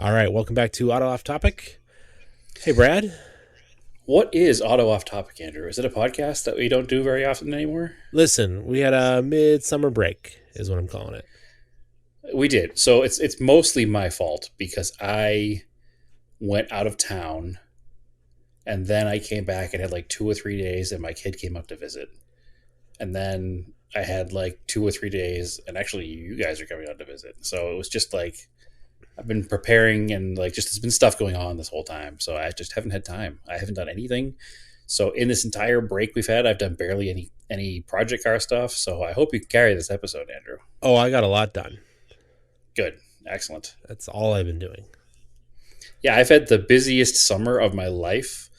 All right, welcome back to Auto Off Topic. Hey, Brad. What is Auto Off Topic, Andrew? Is it a podcast that we don't do very often anymore? Listen, we had a midsummer break, is what I'm calling it. We did. So it's mostly my fault because I went out of town and then I came back and had like 2 or 3 days and my kid came up to visit. And then I had like 2 or 3 days and actually you guys are coming out to visit. So it was just like I've been preparing and like just there's been stuff going on this whole time. So I just haven't had time. I haven't done anything. So in this entire break we've had, I've done barely any project car stuff. So I hope you can carry this episode, Andrew. Oh, I got a lot done. Good. Excellent. That's all I've been doing. Yeah, I've had the busiest summer of my life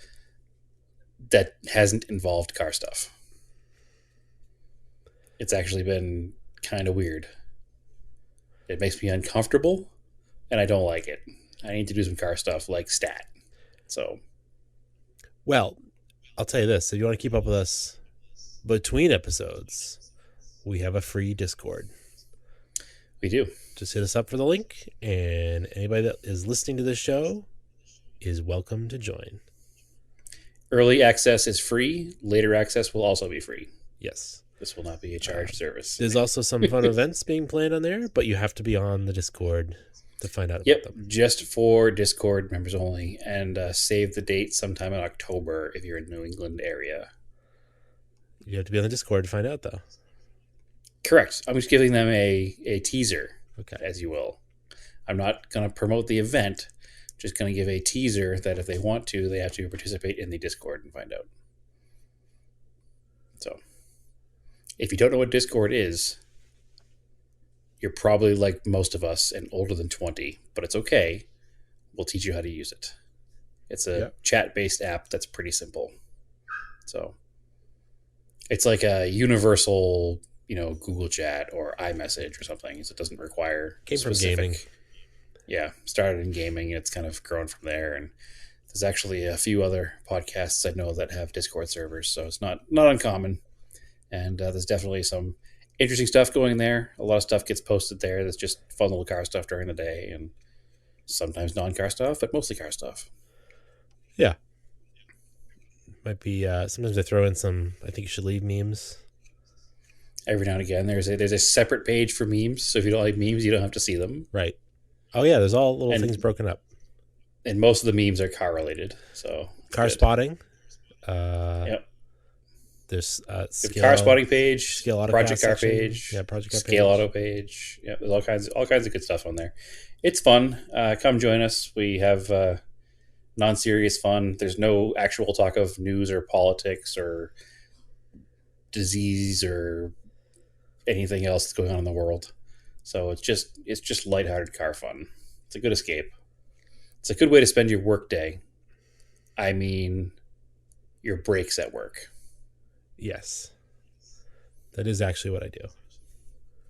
that hasn't involved car stuff. It's actually been kind of weird. It makes me uncomfortable and I don't like it. I need to do some car stuff like stat. So, Well, I'll tell you this. If you want to keep up with us between episodes, we have a free Discord. we do. Just hit us up for the link, and anybody that is listening to this show is welcome to join. Early access is free. Later access will also be free. Yes. This will not be a charged service. There's also some fun events being planned on there, but you have to be on the Discord to find out Yep, about them. just for Discord members only, and save the date sometime in October if you're in the New England area. You have to be on the Discord to find out, though. Correct. I'm just giving them a teaser, Okay. as you will. I'm not going to promote the event. Just going to give a teaser that if they want to, they have to participate in the Discord and find out. So, if you don't know what Discord is, you're probably like most of us and older than 20, but it's okay. We'll teach you how to use it. It's a chat-based app that's pretty simple. So, it's like a universal, Google Chat or iMessage or something. So it doesn't require Came from gaming. Yeah, started in gaming and it's kind of grown from there. And there's actually a few other podcasts I know that have Discord servers, so it's not uncommon. And there's definitely some interesting stuff going there. A lot of stuff gets posted there that's just fun little car stuff during the day, and sometimes non-car stuff, but mostly car stuff. Yeah. Might be, sometimes I throw in some, I think you should leave memes. Every now and again, there's a separate page for memes. So if you don't like memes, you don't have to see them. Right. Oh, yeah, there's all little things broken up. And most of the memes are car related. So car spotting. Yep. There's car spotting page, Scale project car section. page, Yeah, project car scale page. auto page. Yeah, there's all kinds of good stuff on there. It's fun. Come join us. We have non-serious fun. There's no actual talk of news or politics or disease or anything else that's going on in the world. So it's just lighthearted car fun. It's a good escape. It's a good way to spend your work day. I mean, your breaks at work. Yes. That is actually what I do.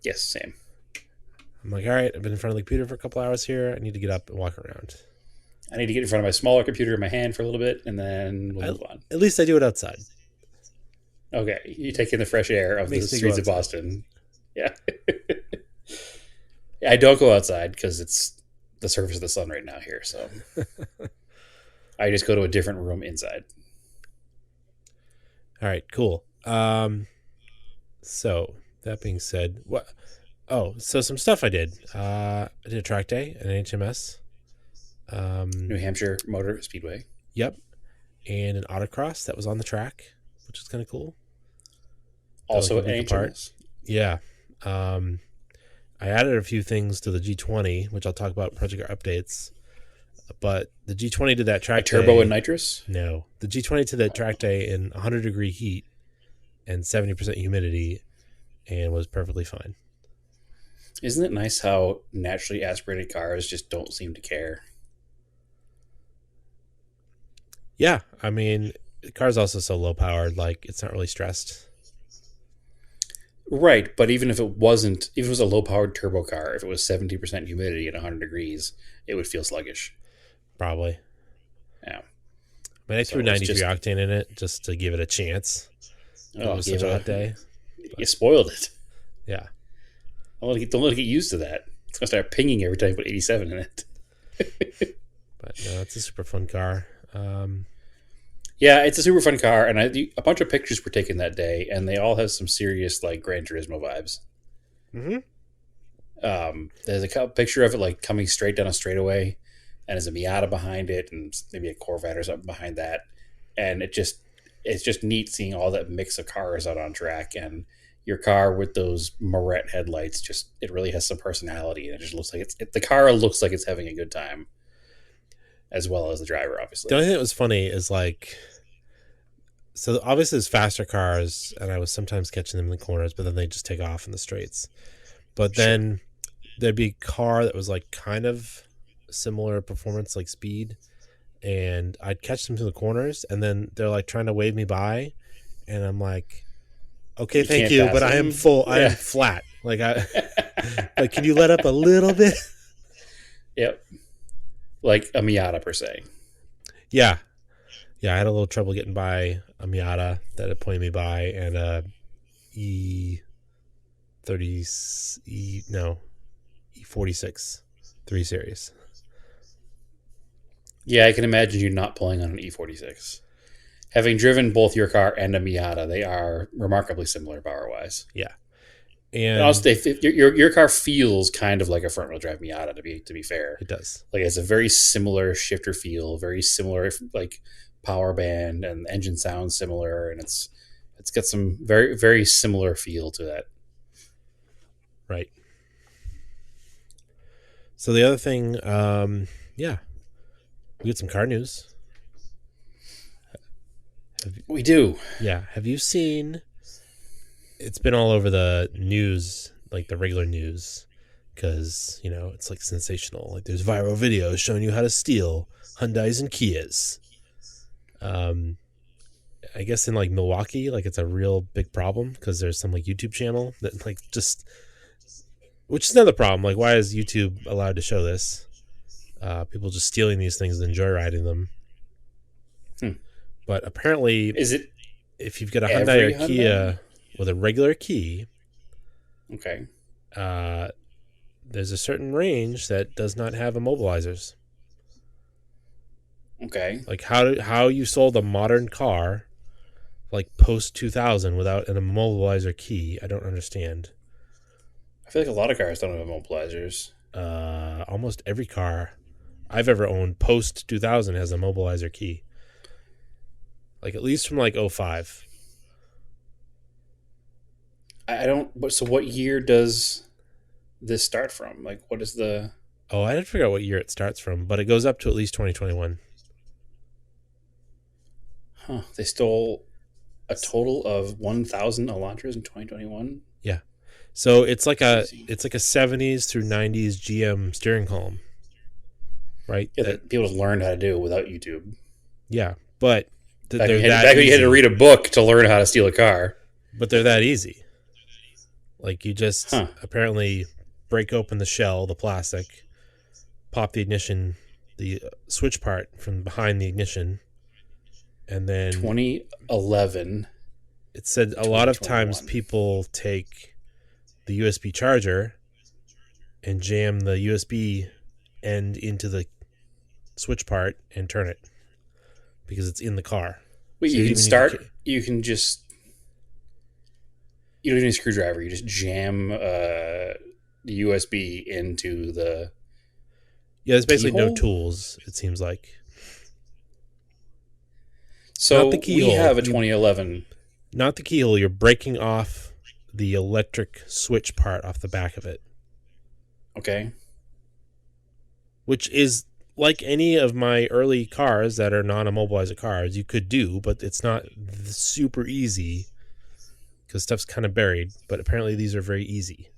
Yes, same. I'm like, all right, I've been in front of the computer for a couple hours here. I need to get up and walk around. I need to get in front of my smaller computer in my hand for a little bit, and then we'll move on. At least I do it outside. Okay, you take in the fresh air of the streets of Boston. Yeah. I don't go outside because it's the surface of the sun right now here, so I just go to a different room inside. All right, cool. So that being said, what? Oh, so some stuff I did. I did a track day at HMS. New Hampshire Motor Speedway. Yep, and an autocross that was on the track, which is kind of cool. Also at HMS. Yeah. I added a few things to the G20, which I'll talk about in project updates. But the G20 did that track turbo day. and nitrous? No. The G20 did that track day in 100-degree heat and 70% humidity and was perfectly fine. Isn't it nice how naturally aspirated cars just don't seem to care? Yeah. I mean, the car's also so low powered, like it's not really stressed. Right, but even if it was a low-powered turbo car, if it was 70% humidity at 100 degrees, it would feel sluggish. Probably. Yeah. I mean, I threw 93 octane in it just to give it a chance. It was such a hot day. You spoiled it. Yeah. Don't let it get used to that. It's going to start pinging every time you put 87 in it. But no, it's a super fun car. Yeah, it's a super fun car, and a bunch of pictures were taken that day, and they all have some serious like Gran Turismo vibes. Mm-hmm. There's a picture of it like coming straight down a straightaway, and there's a Miata behind it, and maybe a Corvette or something behind that, and it's just neat seeing all that mix of cars out on track, and your car with those Moret headlights it really has some personality, and it just looks like the car looks like it's having a good time, as well as the driver, obviously. The only thing that was funny is like, so obviously there's faster cars, and I was sometimes catching them in the corners, but then they just take off in the straights. But then there'd be a car that was like kind of similar performance, like speed, and I'd catch them through the corners, and then they're like trying to wave me by, and I'm like, okay, You thank can't you, pass but I am them. full. I am Yeah. flat. Like like, can you let up a little bit? Yep. Like a Miata per se. Yeah. Yeah, I had a little trouble getting by a Miata that had pointed me by, and a E46 3 Series. Yeah, I can imagine you not pulling on an E46. Having driven both your car and a Miata, they are remarkably similar power-wise. Yeah. And And also, your car feels kind of like a front-wheel drive Miata. To be fair, it does. like it's a very similar shifter feel, very similar like power band, and the engine sounds similar, and it's got some very very similar feel to that. Right. So the other thing, yeah, we get some car news. We do. Yeah. Have you seen? It's been all over the news, like the regular news, because, you know, it's like sensational. Like there's viral videos showing you how to steal Hyundais and Kias. I guess in like Milwaukee, like it's a real big problem because there's some like YouTube channel that like just, which is another problem. Like, why is YouTube allowed to show this? People just stealing these things and joyriding them. But apparently, Is it if you've got a every Hyundai or Kia Hyundai? with a regular key, Okay? there's a certain range that does not have immobilizers. Okay. Like how you sold a modern car, like post 2000, without an immobilizer key, I don't understand. I feel like a lot of cars don't have immobilizers. Almost every car I've ever owned post 2000 has a immobilizer key. Like at least from like 05. I don't. So, what year does this start from? Like, what is the? Oh, I didn't figure out what year it starts from, but it goes up to at least 2021. Huh? They stole a total of 1,000 Elantras in 2021. Yeah. So it's like Crazy. a 70s through 90s GM steering column. Right? Yeah, that people just learned how to do without YouTube. Yeah. But Back they're when that you had to easy. read a book to learn how to steal a car. But they're that easy. Like you just Huh. apparently break open the shell, the plastic, pop the ignition, the switch part from behind the ignition, and then 2011. it said a lot of 2021. times people take the USB charger and jam the USB end into the switch part and turn it because it's in the car. Wait, So you you can even need start. to- You can just. You don't need a screwdriver. You just jam the USB into the. Yeah, there's basically no Keyhole? tools, it seems like. So Not the we keyhole. have a 2011. Not the keyhole, you're breaking off the electric switch part off the back of it, Okay. which is like any of my early cars that are non-immobilizer cars you could do, but it's not super easy because stuff's kind of buried. But apparently these are very easy.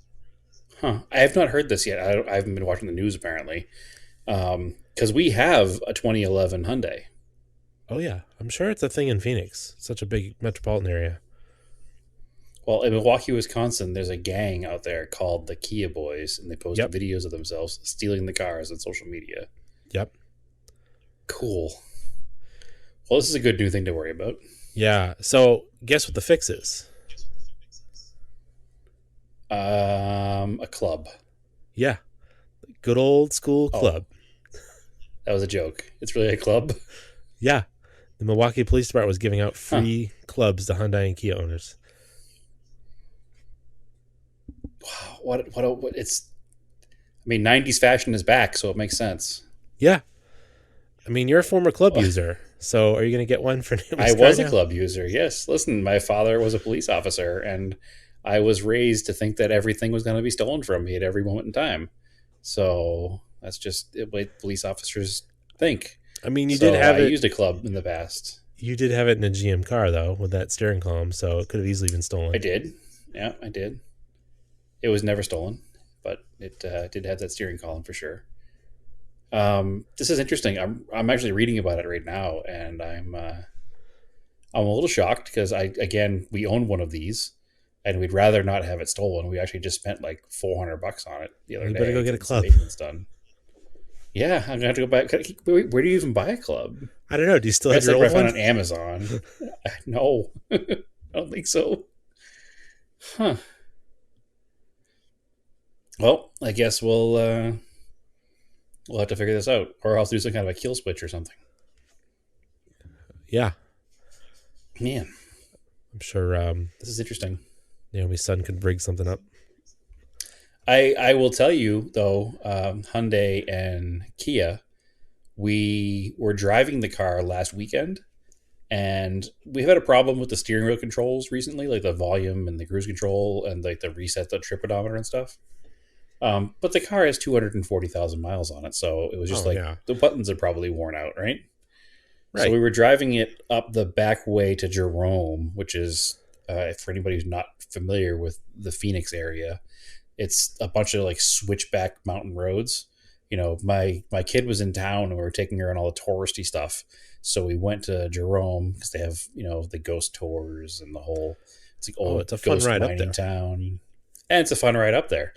Huh. I have not heard this yet. I haven't been watching the news apparently. Because we have a 2011 Hyundai. Oh yeah, I'm sure it's a thing in Phoenix, such a big metropolitan area. Well, in Milwaukee, Wisconsin, there's a gang out there called the Kia Boys, and they post Yep. videos of themselves stealing the cars on social media. Yep. Cool. Well, this is a good new thing to worry about. Yeah. So guess what the fix is? A club. Yeah, good old school Oh. club. That was a joke. It's really a club. Yeah, the Milwaukee Police Department was giving out Huh. free clubs to Hyundai and Kia owners. Wow. What it's, I mean, 90s fashion is back, so it makes sense. Yeah, I mean, you're a former club user, so are you going to get one for I Naomi's car was a now? club user. Yes. Listen, my father was a police officer, and I was raised to think that everything was going to be stolen from me at every moment in time. So that's just the way police officers think. I mean, you did So have I it. used a club in the past. You did have it in a GM car though, with that steering column, so it could have easily been I stolen. did. Yeah, I did. It was never stolen, but it did have that steering column for sure. This is interesting. I'm actually reading about it right now, and I'm a little shocked because we own one of these, and we'd rather not have it stolen. We actually just spent like $400 on it the other You day. better go get a getting some club. maintenance done. Yeah, I'm gonna have to go back. Where do you even buy a club? I don't know. Do you still have That's your like what I old found one? on Amazon. No, I don't think so. Huh. Well, I guess we'll have to figure this out, or else do some kind of a kill switch or something. Yeah, Man, I'm sure this is interesting. Naomi's son could rig something up. I will tell you though, Hyundai and Kia, we were driving the car last weekend, and we've had a problem with the steering wheel controls recently, like the volume and the cruise control and like the reset the trip odometer and stuff. But the car has 240,000 miles on it, so it was just Oh like yeah, the buttons are probably worn out, right? So right. we were driving it up the back way to Jerome, which is, for anybody who's not familiar with the Phoenix area, it's a bunch of like switchback mountain roads. You know, my kid was in town and we were taking her on all the touristy stuff. So we went to Jerome because they have, the ghost tours and the whole, it's like Oh, old it's a fun ghost ride up mining there. town. And it's a fun ride up there.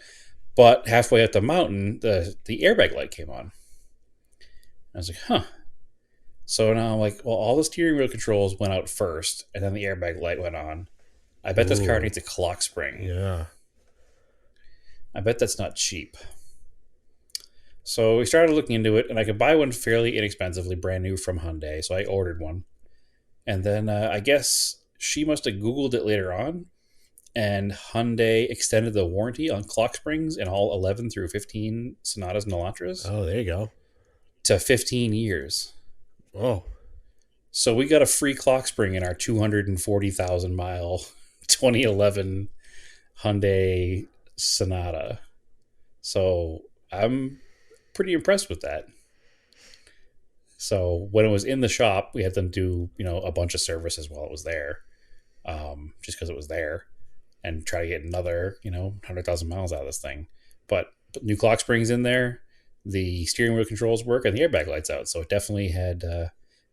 But halfway up the mountain, the airbag light came on. I was like, huh. So now I'm like, well, all the steering wheel controls went out first, and then the airbag light went on. I bet this car Ooh, needs a clock spring. yeah. I bet that's not cheap. So we started looking into it, and I could buy one fairly inexpensively, brand new from Hyundai. So I ordered one. And then I guess she must have Googled it later on, and Hyundai extended the warranty on clock springs in all 11 through 15 Sonatas and Elantras Oh, there you go. to 15 years. Oh, So we got a free clock spring in our 240,000 mile 2011 Hyundai Sonata. So I'm pretty impressed with that. So when it was in the shop, we had them do, a bunch of services while it was there, just because it was there, and try to get another, 100,000 miles out of this thing. But new clock springs in there, the steering wheel controls work, and the airbag lights out. So it definitely had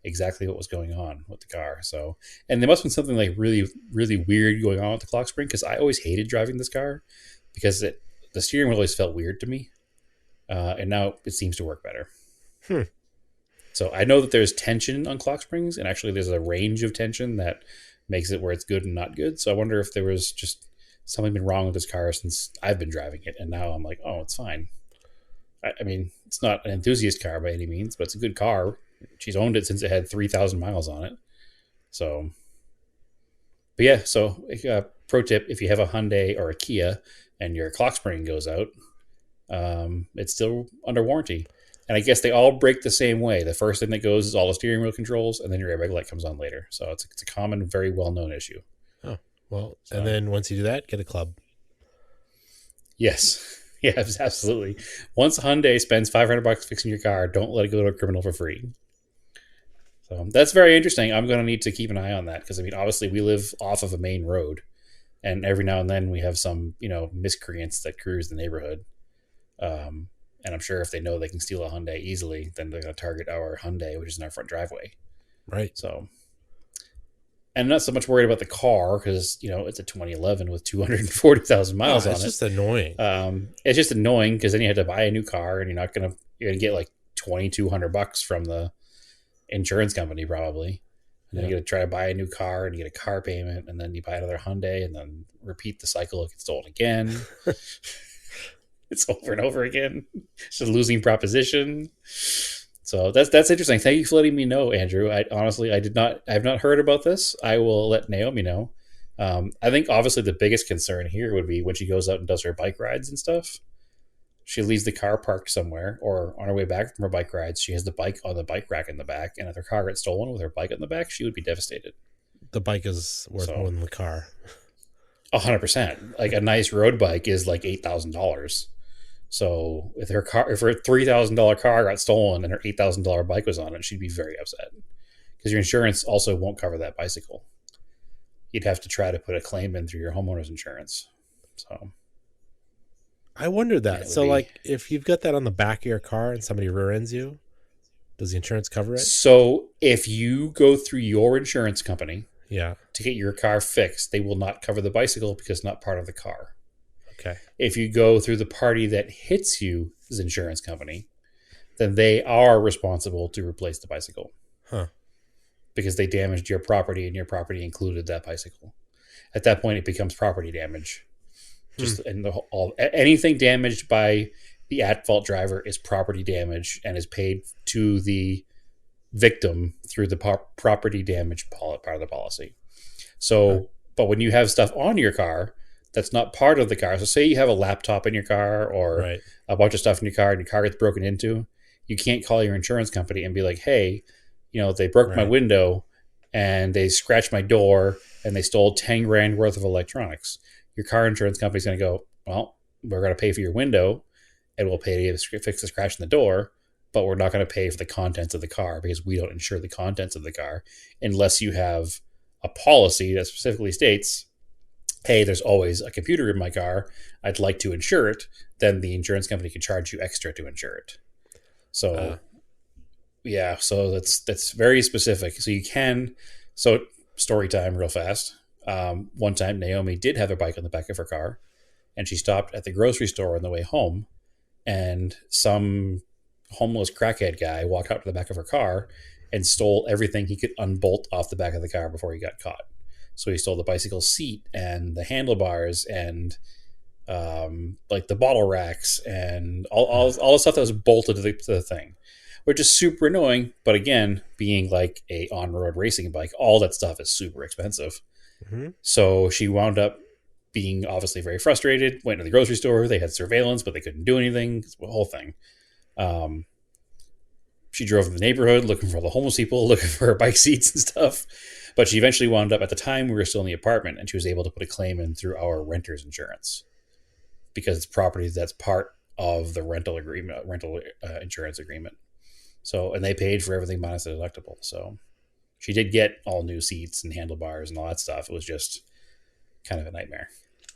exactly what was going on with the car. So, and there must have been something like really, really weird going on with the clock spring, because I always hated driving this car because the steering wheel always felt weird to me, and now it seems to work better. Hmm. So I know that there's tension on clock springs, and actually there's a range of tension that makes it where it's good and not good. So I wonder if there was just something been wrong with this car since I've been driving it, and now I'm like, oh, it's fine. I mean, it's not an enthusiast car by any means, but it's a good car. She's owned it since it had 3,000 miles on it. So, but yeah, so pro tip, if you have a Hyundai or a Kia and your clock spring goes out, it's still under warranty. And I guess they all break the same way. The first thing that goes is all the steering wheel controls, and then your airbag light comes on later. So it's a common, very well-known issue. oh, well, So, and then once you do that, get a club. yes. Yes, absolutely. Once Hyundai spends $500 fixing your car, don't let it go to a criminal for free. So that's very interesting. I'm going to need to keep an eye on that because, I mean, obviously we live off of a main road, and every now and then we have some, miscreants that cruise the neighborhood. And I'm sure if they know they can steal a Hyundai easily, then they're going to target our Hyundai, which is in our front driveway. Right. So, and I'm not so much worried about the car because, it's a 2011 with 240,000 miles on It's it. just annoying. It's just annoying because then you have to buy a new car, and you're going to get like $2,200 from the insurance company probably. And then you got to try to buy a new car, and you get a car payment, and then you buy another Hyundai, and then repeat the cycle. It gets stolen again. It's over and over again. It's a losing proposition. So that's interesting. Thank you for letting me know, Andrew. I have not heard about this. I will let Naomi know. I think obviously the biggest concern here would be when she goes out and does her bike rides and stuff. She leaves the car parked somewhere, or on her way back from her bike rides, she has the bike on the bike rack in the back, and if her car gets stolen with her bike in the back, she would be devastated. The bike is worth more than the car. 100%. Like a nice road bike is like $8,000. So if her $3,000 car got stolen and her $8,000 bike was on it, she'd be very upset because your insurance also won't cover that bicycle. You'd have to try to put a claim in through your homeowner's insurance. So I wondered that. So, like, if you've got that on the back of your car and somebody rear ends you, does the insurance cover it? So if you go through your insurance company, yeah, to get your car fixed, they will not cover the bicycle because it's not part of the car. Okay. If you go through the party that hits you's insurance company, then they are responsible to replace the bicycle. Huh. Because they damaged your property and your property included that bicycle. At that point, it becomes property damage. And anything damaged by the at-fault driver is property damage and is paid to the victim through the property damage part of the policy. So, but when you have stuff on your car that's not part of the car, so say you have a laptop in your car or a bunch of stuff in your car and your car gets broken into, you can't call your insurance company and be like, hey, they broke my window and they scratched my door and they stole 10 grand worth of electronics. Your car insurance company's going to go, well, we're going to pay for your window and we'll pay to fix the scratch in the door, but we're not going to pay for the contents of the car because we don't insure the contents of the car unless you have a policy that specifically states, hey, there's always a computer in my car. I'd like to insure it. Then the insurance company can charge you extra to insure it. So, so that's very specific. So you can, story time real fast. One time Naomi did have her bike on the back of her car and she stopped at the grocery store on the way home and some homeless crackhead guy walked out to the back of her car and stole everything he could unbolt off the back of the car before he got caught. So he stole the bicycle seat and the handlebars and like the bottle racks and all the stuff that was bolted to the thing, which is super annoying. But again, being like a on-road racing bike, all that stuff is super expensive. Mm-hmm. So she wound up being obviously very frustrated, went to the grocery store. They had surveillance, but they couldn't do anything. It's the whole thing. She drove in the neighborhood looking for all the homeless people, looking for her bike seats and stuff. But she eventually wound up, at the time we were still in the apartment, and she was able to put a claim in through our renter's insurance because it's property that's part of the rental insurance agreement. So, and they paid for everything minus the deductible. So she did get all new seats and handlebars and all that stuff. It was just kind of a nightmare.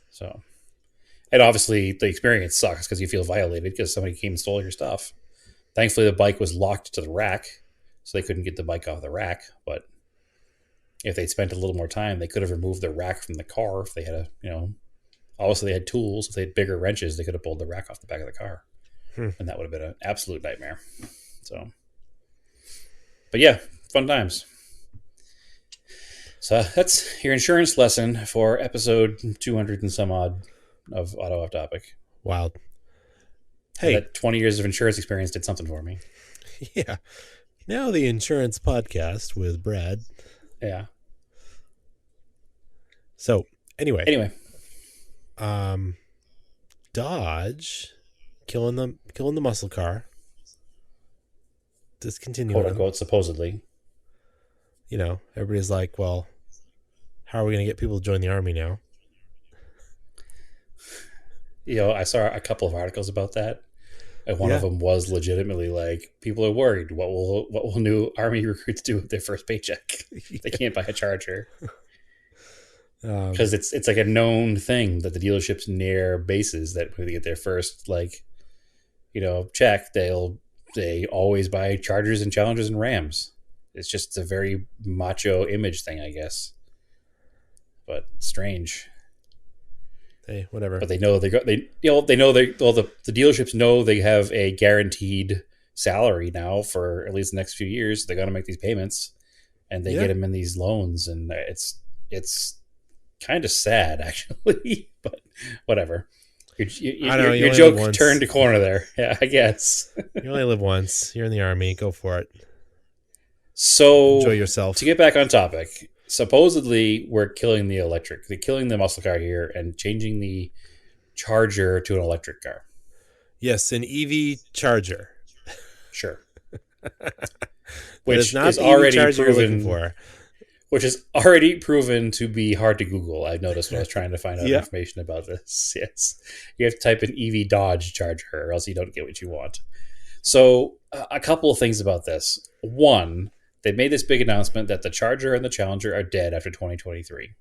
So, and obviously the experience sucks because you feel violated because somebody came and stole your stuff. Thankfully, the bike was locked to the rack, so they couldn't get the bike off the rack. But if they'd spent a little more time, they could have removed the rack from the car. If they had obviously they had tools. If they had bigger wrenches, they could have pulled the rack off the back of the car. And that would have been an absolute nightmare. So, but yeah, fun times. So that's your insurance lesson for episode 200 and some odd of Auto Off Topic. Wild. Hey, that 20 years of insurance experience did something for me. Yeah. Now the insurance podcast with Brad. Yeah. So anyway, Dodge killing the muscle car. Discontinuing, quote unquote, supposedly. Everybody's like, well, how are we going to get people to join the army now? I saw a couple of articles about that. And one of them was legitimately like, people are worried. What will new army recruits do with their first paycheck? They can't buy a Charger. Because it's like a known thing that the dealerships near bases that when they get their first check, they always buy Chargers and Challengers and Rams. It's a very macho image thing, I guess. But strange. Hey, whatever. But they know the dealerships know they have a guaranteed salary now for at least the next few years. They're going to make these payments, and they get them in these loans, and it's kind of sad actually. But whatever. I don't know. You Your only live joke once. turned a corner there. Yeah, I guess. You only live once. You're in the army. Go for it. So Enjoy yourself. to get back on topic, supposedly they're killing the muscle car here and changing the Charger to an electric car. Yes, an EV Charger. Sure. Which Which not is the already EV Charger you're looking proven. for. Which is already proven to be hard to Google. I noticed when I was trying to find out Yeah. information about this. Yes, you have to type in EV Dodge Charger, or else you don't get what you want. So, a couple of things about this. One, they made this big announcement that the Charger and the Challenger are dead after 2023.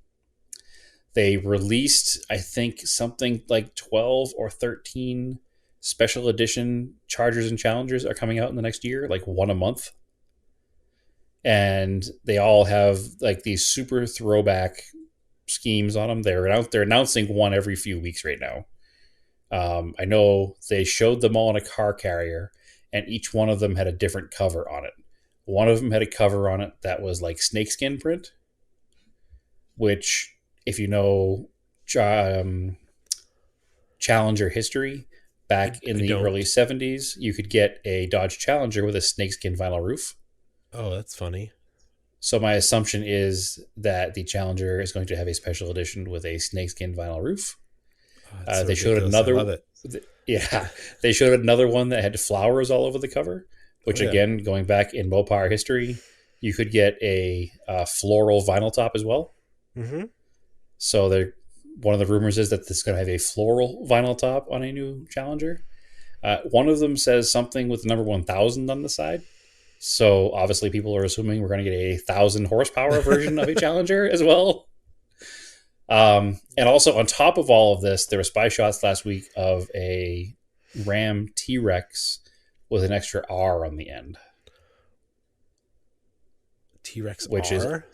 They released, I think, something like 12 or 13 special edition Chargers and Challengers are coming out in the next year, like one a month. And they all have like these super throwback schemes on them. They're announcing one every few weeks right now. I know they showed them all in a car carrier, and each one of them had a different cover on it. One of them had a cover on it that was like snakeskin print, which, if you know Challenger history, back in the early 70s, you could get a Dodge Challenger with a snakeskin vinyl roof. Oh, that's funny. So my assumption is that the Challenger is going to have a special edition with a snakeskin vinyl roof. Oh, They showed another. I love it. Yeah, they showed another one that had flowers all over the cover. Which again, going back in Mopar history, you could get a floral vinyl top as well. Mm-hmm. So one of the rumors is that this is going to have a floral vinyl top on a new Challenger. One of them says something with the number 1000 on the side. So obviously people are assuming we're going to get a 1000 horsepower version of a Challenger as well. And also on top of all of this, there were spy shots last week of a Ram T-Rex with an extra R on the end. T-Rex which R?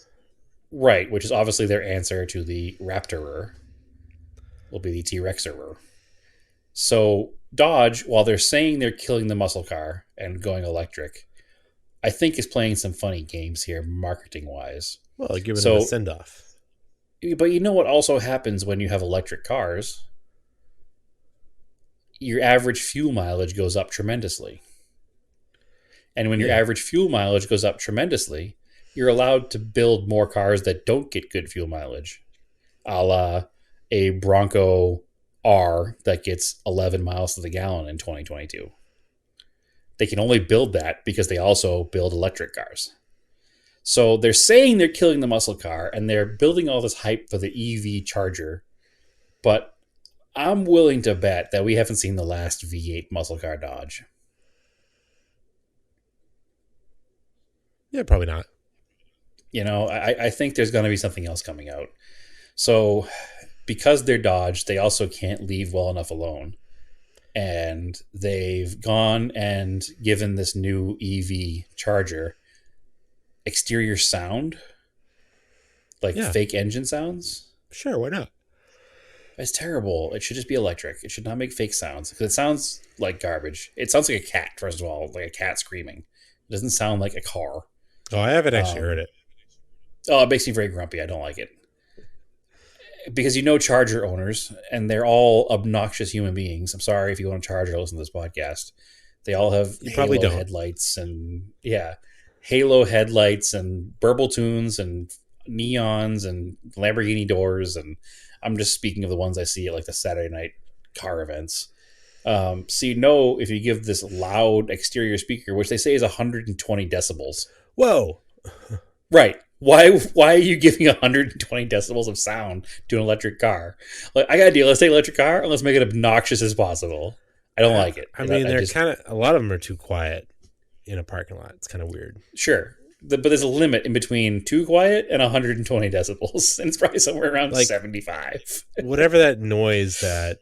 Which is obviously their answer to the Raptorer. Will be the T-Rexer. So Dodge, while they're saying they're killing the muscle car and going electric, I think is playing some funny games here, marketing-wise. Well, they're giving it a send-off. But you know what also happens when you have electric cars? Your average fuel mileage goes up tremendously. And when your average fuel mileage goes up tremendously, you're allowed to build more cars that don't get good fuel mileage. A la a Bronco R that gets 11 miles to the gallon in 2022. They can only build that because they also build electric cars. So they're saying they're killing the muscle car and they're building all this hype for the EV Charger. But I'm willing to bet that we haven't seen the last V8 muscle car Dodge. Yeah, probably not. You know, I think there's going to be something else coming out. So because they're Dodge, they also can't leave well enough alone. And they've gone and given this new EV Charger exterior sound, like fake engine sounds. Sure, why not? It's terrible. It should just be electric. It should not make fake sounds because it sounds like garbage. It sounds like a cat, first of all, like a cat screaming. It doesn't sound like a car. Oh, I haven't actually heard it. Oh, it makes me very grumpy. I don't like it. Because you know Charger owners, and they're all obnoxious human beings. I'm sorry if you own a Charger, listen to this podcast. They all have Halo headlights and Halo headlights and burble tunes and neons and Lamborghini doors. And I'm just speaking of the ones I see at like the Saturday night car events. So you know if you give this loud exterior speaker, which they say is 120 decibels. Whoa. Right. Why are you giving 120 decibels of sound to an electric car? Like, I got a deal. Let's take an electric car and let's make it obnoxious as possible. I don't like it. I mean, they're kind of, a lot of them are too quiet in a parking lot. It's kind of weird. Sure. But there's a limit in between too quiet and 120 decibels. And it's probably somewhere around like 75. Whatever that noise that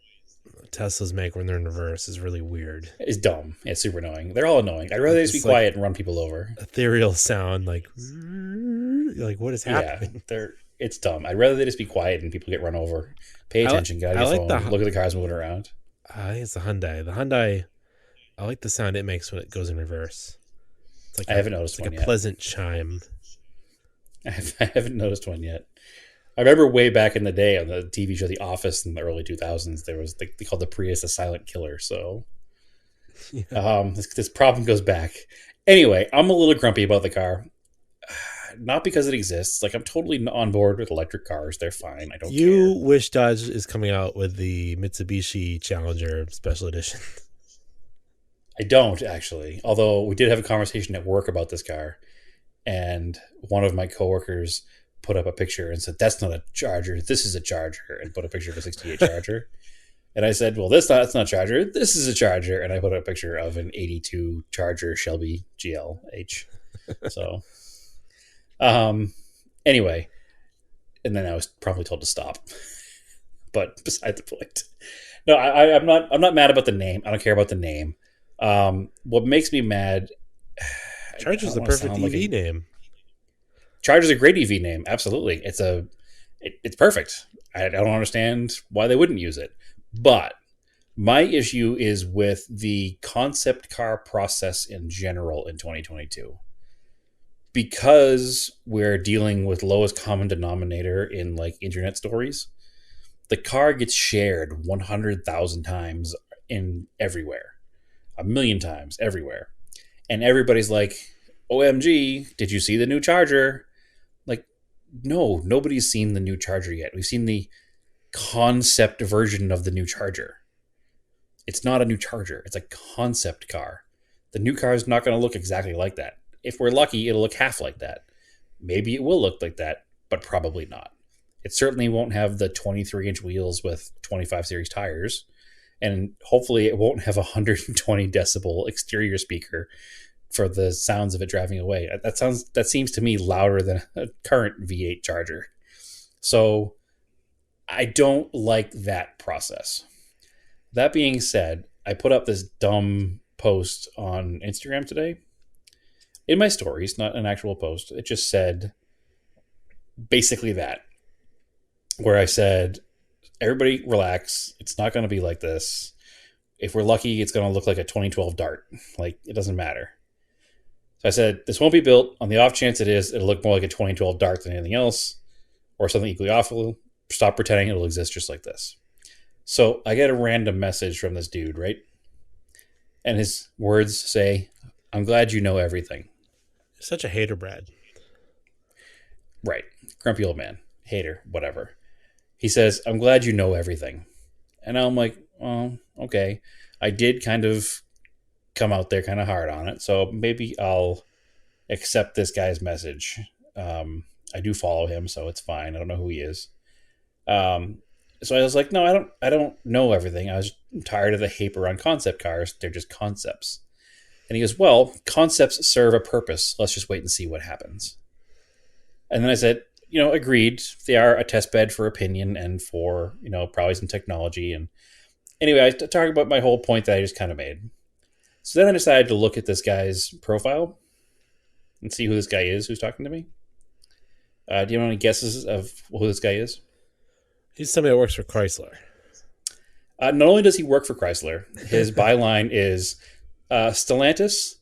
Teslas make when they're in reverse is really weird. It's dumb. It's super annoying. They're all annoying. I'd rather they just be quiet and run people over. Ethereal sound, like what is happening? Yeah, it's dumb. I'd rather they just be quiet and people get run over. Pay attention, get out of your phone, look at the cars moving around. I think it's the Hyundai. The Hyundai, I like the sound it makes when it goes in reverse. It's like I haven't noticed one yet. yet. Like a pleasant chime. I haven't noticed one yet. I remember way back in the day on the TV show The Office in the early 2000s, there was they called the Prius a silent killer. So Yeah. this problem goes back. Anyway, I'm a little grumpy about the car. Not because it exists. Like, I'm totally on board with electric cars. They're fine. I don't You care. wish Dodge is coming out with the Mitsubishi Challenger Special Edition. I don't, actually. Although we did have a conversation at work about this car, and one of my coworkers put up a picture and said, "That's not a Charger. This is a Charger," and put a picture of a 68 Charger. And I said, "Well, that's not a Charger. This is a Charger." And I put up a picture of an 82 Charger Shelby GLH. So, anyway, and then I was probably told to stop. But beside the point. No, I'm not mad about the name. I don't care about the name. What makes me mad? Charger's the perfect EV name. Charger's a great EV name. Absolutely, it's perfect. I don't understand why they wouldn't use it. But my issue is with the concept car process in general in 2022. Because we're dealing with lowest common denominator in like internet stories, the car gets shared 100,000 times in everywhere, a million times everywhere. And everybody's like, OMG, did you see the new Charger? Like, no, nobody's seen the new Charger yet. We've seen the concept version of the new Charger. It's not a new Charger. It's a concept car. The new car is not going to look exactly like that. If we're lucky, it'll look half like that. Maybe it will look like that, but probably not. It certainly won't have the 23-inch wheels with 25 series tires. And hopefully it won't have a 120 decibel exterior speaker for the sounds of it driving away. That seems to me louder than a current V8 Charger. So I don't like that process. That being said, I put up this dumb post on Instagram today. In my stories, not an actual post. It just said basically that. Where I said, everybody relax. It's not going to be like this. If we're lucky, it's going to look like a 2012 Dart. Like, it doesn't matter. So I said, this won't be built. On the off chance it is, it'll look more like a 2012 Dart than anything else, or something equally awful. Stop pretending it'll exist just like this. So I get a random message from this dude, right? And his words say, I'm glad you know everything. You're such a hater, Brad. Right. Grumpy old man. Hater. Whatever. He says, I'm glad you know everything. And I'm like, oh, okay. I did kind of come out there kind of hard on it. So maybe I'll accept this guy's message. I do follow him, so it's fine. I don't know who he is. So I was like, no, I don't know everything. I was tired of the hype around concept cars. They're just concepts. And he goes, well, concepts serve a purpose. Let's just wait and see what happens. And then I said, agreed. They are a test bed for opinion and for, probably some technology. And anyway, I talked about my whole point that I just kind of made. So then I decided to look at this guy's profile and see who this guy is who's talking to me. Do you have any guesses of who this guy is? He's somebody that works for Chrysler. Not only does he work for Chrysler, his byline is Stellantis,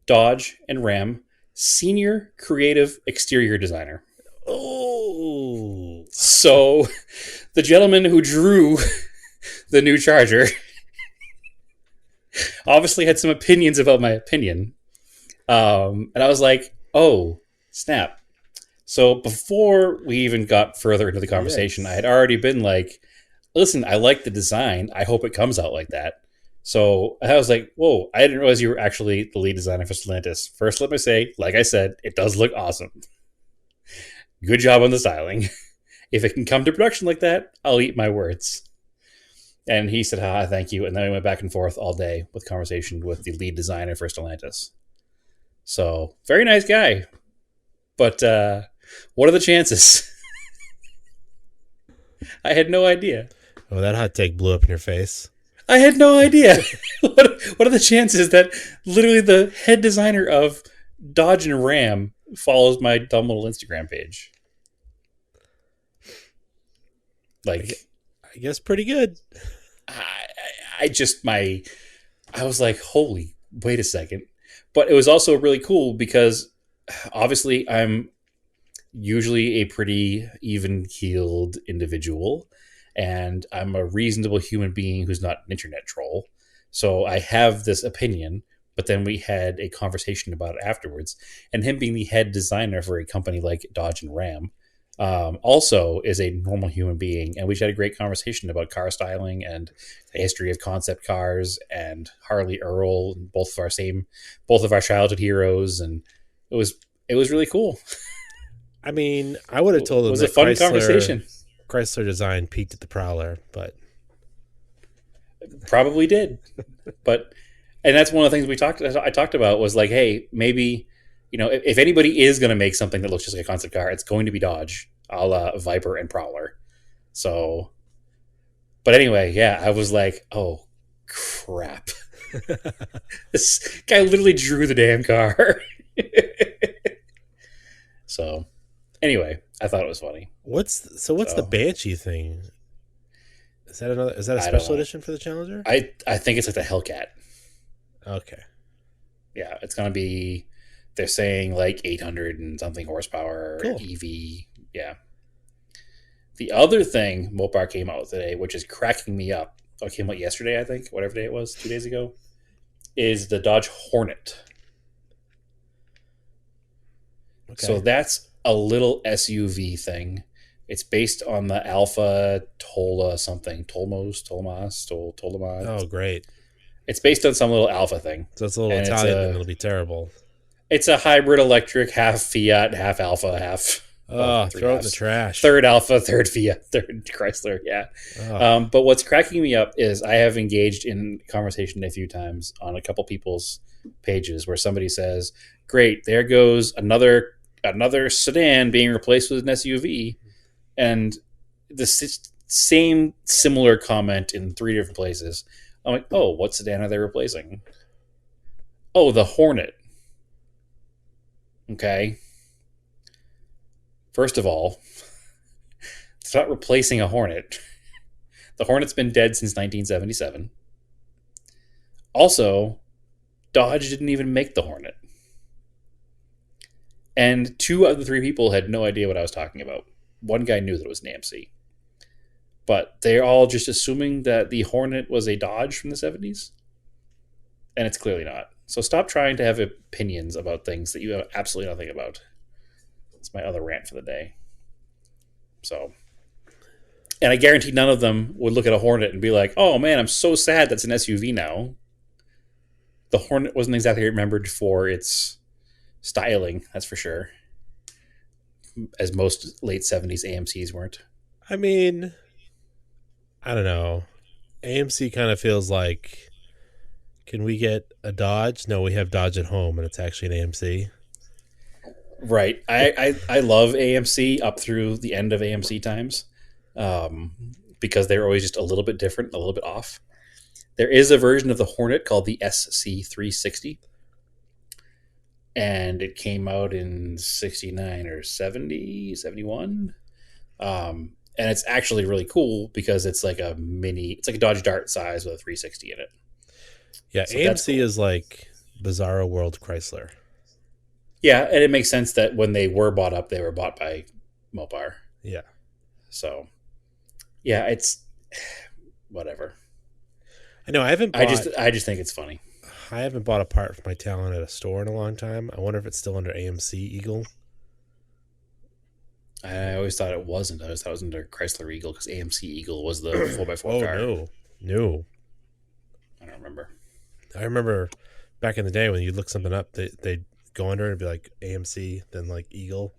Dodge, and Ram Senior Creative Exterior Designer. Oh. So the gentleman who drew the new Charger obviously had some opinions about my opinion. And I was like, oh, snap. So before we even got further into the conversation, yes, I had already been like, listen, I like the design. I hope it comes out like that. So I was like, whoa, I didn't realize you were actually the lead designer for Stellantis. First, let me say, like I said, it does look awesome. Good job on the styling. If it can come to production like that, I'll eat my words. And he said, thank you. And then we went back and forth all day with conversation with the lead designer for Stellantis. So, very nice guy. But what are the chances? I had no idea. Oh, that hot take blew up in your face. I had no idea. What are the chances that literally the head designer of Dodge and Ram follows my dumb little Instagram page? Like, I guess pretty good. I was like, holy, wait a second. But it was also really cool because obviously I'm usually a pretty even-keeled individual, and I'm a reasonable human being who's not an internet troll. So I have this opinion, but then we had a conversation about it afterwards. And him being the head designer for a company like Dodge and Ram, also is a normal human being. And we just had a great conversation about car styling and the history of concept cars and Harley Earl, both of our childhood heroes. And it was really cool. I mean, I would have told It him was a that fun conversation. Chrysler design peaked at the Prowler, but Probably did. But and that's one of the things I talked about was like, hey, maybe, if anybody is going to make something that looks just like a concept car, it's going to be Dodge, a la Viper and Prowler. So, but anyway, yeah, I was like, oh crap, this guy literally drew the damn car. So, anyway, I thought it was funny. what's the Banshee thing? Is that a I don't special know. edition for the Challenger? I think it's like the Hellcat. Okay. Yeah, it's gonna be. They're saying like 800 and something horsepower Cool. EV. Yeah. The other thing Mopar came out with today, which is cracking me up. Oh, it came out yesterday, I think, whatever day it was, 2 days ago, is the Dodge Hornet. Okay. So that's a little SUV thing. It's based on the Alpha Tola something, Tolmos. Oh, great. It's based on some little Alpha thing. So it's a little And Italian, then it'll be terrible. It's a hybrid electric, half Fiat, half Alpha, half. Oh, three throw it in halves. the trash. Third Alpha, third Fiat, third Chrysler. Yeah. Oh, But what's cracking me up is I have engaged in conversation a few times on a couple people's pages where somebody says, "Great, there goes another sedan being replaced with an SUV," and same similar comment in 3 different places. I'm like, "Oh, what sedan are they replacing?" "Oh, the Hornet." Okay. First of all, it's not replacing a Hornet. The Hornet's been dead since 1977. Also, Dodge didn't even make the Hornet. And 2 of the 3 people had no idea what I was talking about. One guy knew that it was an AMC. But they're all just assuming that the Hornet was a Dodge from the 70s. And it's clearly not. So stop trying to have opinions about things that you have absolutely nothing about. That's my other rant for the day. So, and I guarantee none of them would look at a Hornet and be like, "Oh man, I'm so sad that's an SUV now." The Hornet wasn't exactly remembered for its styling, that's for sure. As most late 70s AMCs weren't. I mean, I don't know. AMC kind of feels like, can we get a Dodge? No, we have Dodge at home, and it's actually an AMC. Right. I love AMC up through the end of AMC times, because they're always just a little bit different, a little bit off. There is a version of the Hornet called the SC360, and it came out in 69 or 70, 71. And it's actually really cool because it's like a Dodge Dart size with a 360 in it. Yeah, So that's AMC cool. is like Bizarro World Chrysler. Yeah, and it makes sense that when they were bought up, they were bought by Mopar. Yeah. So, yeah, it's whatever. I know. I just think it's funny. I haven't bought a part for my Talon at a store in a long time. I wonder if it's still under AMC Eagle. I always thought it wasn't. I always thought it was under Chrysler Eagle because AMC Eagle was the 4x4 car. No. I don't remember. I remember back in the day when you look something up, they'd go under and be like AMC, then like Eagle.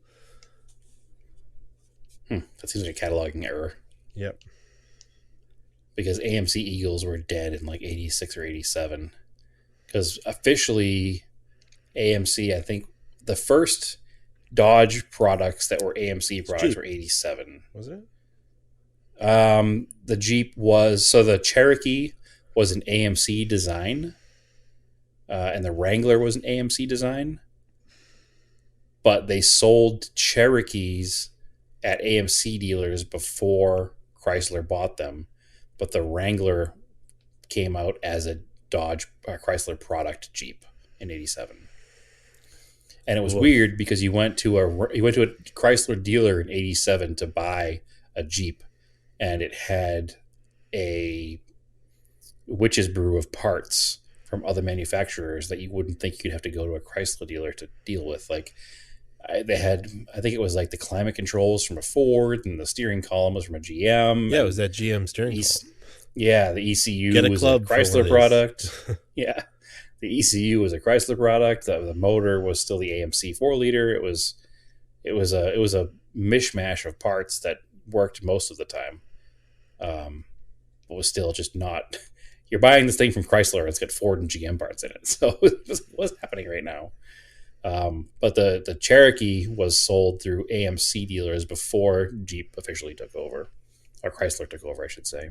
That seems like a cataloging error. Yep. Because AMC Eagles were dead in like 86 or 87. Because officially, AMC, I think the first Dodge products that were AMC products were 87. Was it? The Jeep was, so the Cherokee was an AMC design, and the Wrangler was an AMC design. But they sold Cherokees at AMC dealers before Chrysler bought them. But the Wrangler came out as a Dodge Chrysler product Jeep in 87. And it was Woof. weird because you went to a Chrysler dealer in '87 to buy a Jeep, and it had a witch's brew of parts from other manufacturers that you wouldn't think you'd have to go to a Chrysler dealer to deal with. Like they had, I think it was like the climate controls from a Ford, and the steering column was from a GM. Yeah, it was that GM steering column. Yeah, the ECU Get a was club a for one of Chrysler these. product. Yeah, the ECU was a Chrysler product. The motor was still the AMC 4-liter. It was a mishmash of parts that worked most of the time, but was still just not. You're buying this thing from Chrysler, and it's got Ford and GM parts in it. So what's happening right now? But the Cherokee was sold through AMC dealers before Jeep officially took over, or Chrysler took over, I should say.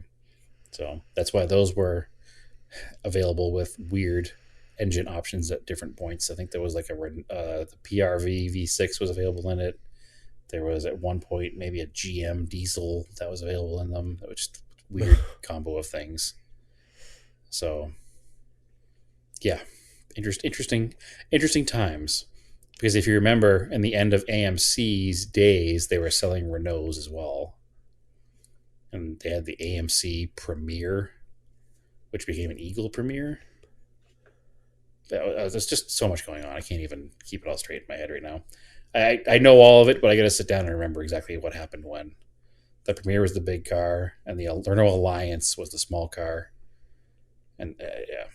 So that's why those were available with weird engine options at different points. I think there was like the PRV V6 was available in it. There was at one point maybe a GM diesel that was available in them. That was just a weird combo of things. So yeah, interesting times. Because if you remember, in the end of AMC's days, they were selling Renaults as well. And they had the AMC Premier, which became an Eagle Premier. There's just so much going on. I can't even keep it all straight in my head right now. I know all of it, but I got to sit down and remember exactly what happened when. The Premier was the big car, and the Renault Alliance was the small car. And yeah.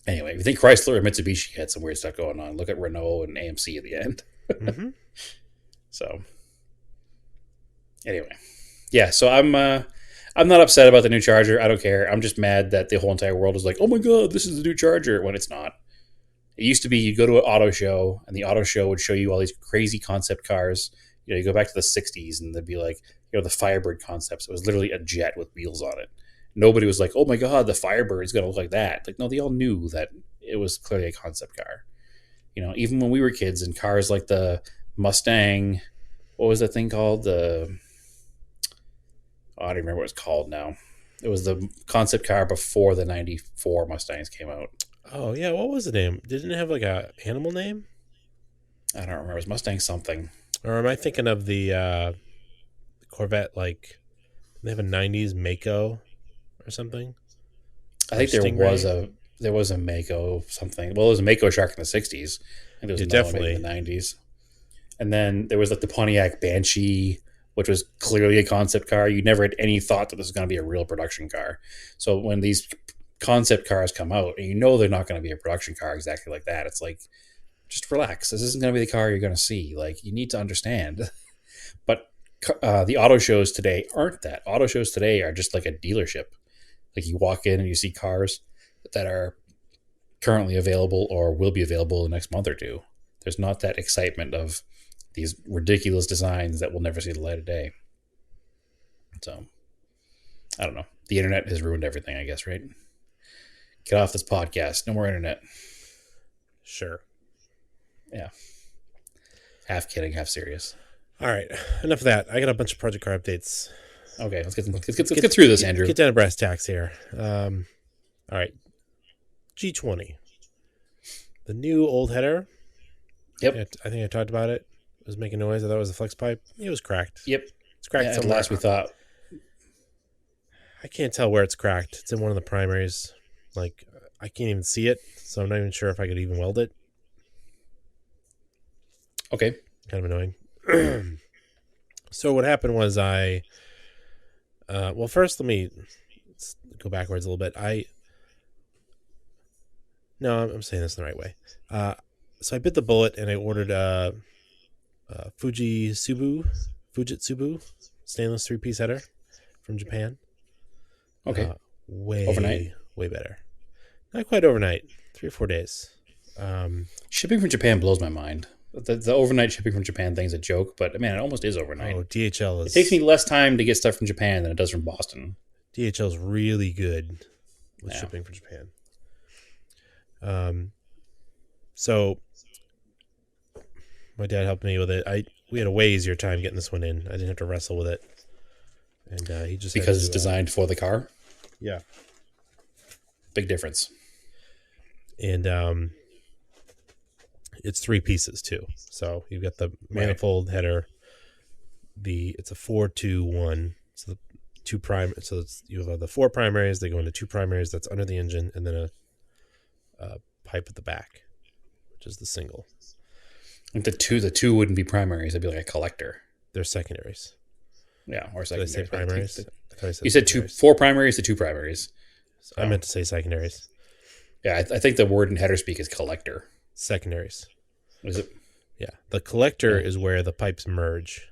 Anyway, if you think Chrysler and Mitsubishi had some weird stuff going on, look at Renault and AMC at the end. Mm-hmm. So, anyway, yeah. So I'm not upset about the new Charger. I don't care. I'm just mad that the whole entire world is like, "Oh my god, this is the new Charger," when it's not. It used to be you go to an auto show, and the auto show would show you all these crazy concept cars. You know, you go back to the '60s, and they'd be like, you know, the Firebird concepts. It was literally a jet with wheels on it. Nobody was like, "Oh my god, the Firebird is going to look like that." Like, no, they all knew that it was clearly a concept car. You know, even when we were kids, and cars like the Mustang, what was that thing called? I don't remember what it's called now. It was the concept car before the '94 Mustangs came out. Oh yeah, what was the name? Didn't it have like a animal name? I don't remember. It was Mustang something. Or am I thinking of the Corvette? Like they have a '90s Mako or something. I think there was a Mako something. Well, it was a Mako Shark in the '60s. And there was Definitely in the '90s. And then there was like the Pontiac Banshee, which was clearly a concept car. You never had any thought that this was going to be a real production car. So when these concept cars come out, and you know they're not going to be a production car exactly like that, it's like, just relax. This isn't going to be the car you're going to see. Like, you need to understand. But the auto shows today aren't that. Auto shows today are just like a dealership. Like, you walk in and you see cars that are currently available or will be available in the next month or two. There's not that excitement of these ridiculous designs that will never see the light of day. So, I don't know. The internet has ruined everything, I guess, right? Get off this podcast. No more internet. Sure. Yeah. Half kidding, half serious. All right, enough of that. I got a bunch of project car updates. Okay, let's get through this, Andrew. Get down to brass tacks here. All right, G20, the new old header. Yep. I think I talked about it. It was making noise. I thought it was a flex pipe. It was cracked. Yep. It's cracked. At last we thought. I can't tell where it's cracked. It's in one of the primaries. Like, I can't even see it, so I'm not even sure if I could even weld it. Okay. Kind of annoying. So what happened was well, first let's go backwards a little bit. I'm saying this the right way. So I bit the bullet and I ordered Fujitsu stainless 3-piece header from Japan. Okay. Overnight? Way better. Not quite overnight. 3 or 4 days. Shipping from Japan blows my mind. The overnight shipping from Japan thing's a joke, but man, it almost is overnight. Oh, DHL is... It takes me less time to get stuff from Japan than it does from Boston. DHL is really good with shipping from Japan. So my dad helped me with it. We had a way easier time getting this one in. I didn't have to wrestle with it. And he just because it's designed for the car. Yeah, big difference. And It's 3 pieces too. So you've got the manifold header. It's a 4-2-1. So the two prime. So you have the 4 primaries. They go into 2 primaries. That's under the engine, and then a pipe at the back, which is the single. Like the two wouldn't be primaries. It'd be like a collector. They're secondaries. Yeah, or Did I secondaries. say primaries? You said 4 primaries to 2 primaries. So I meant to say secondaries. Yeah, I think the word in header speak is collector. Secondaries. Is it? Yeah. The collector is where the pipes merge.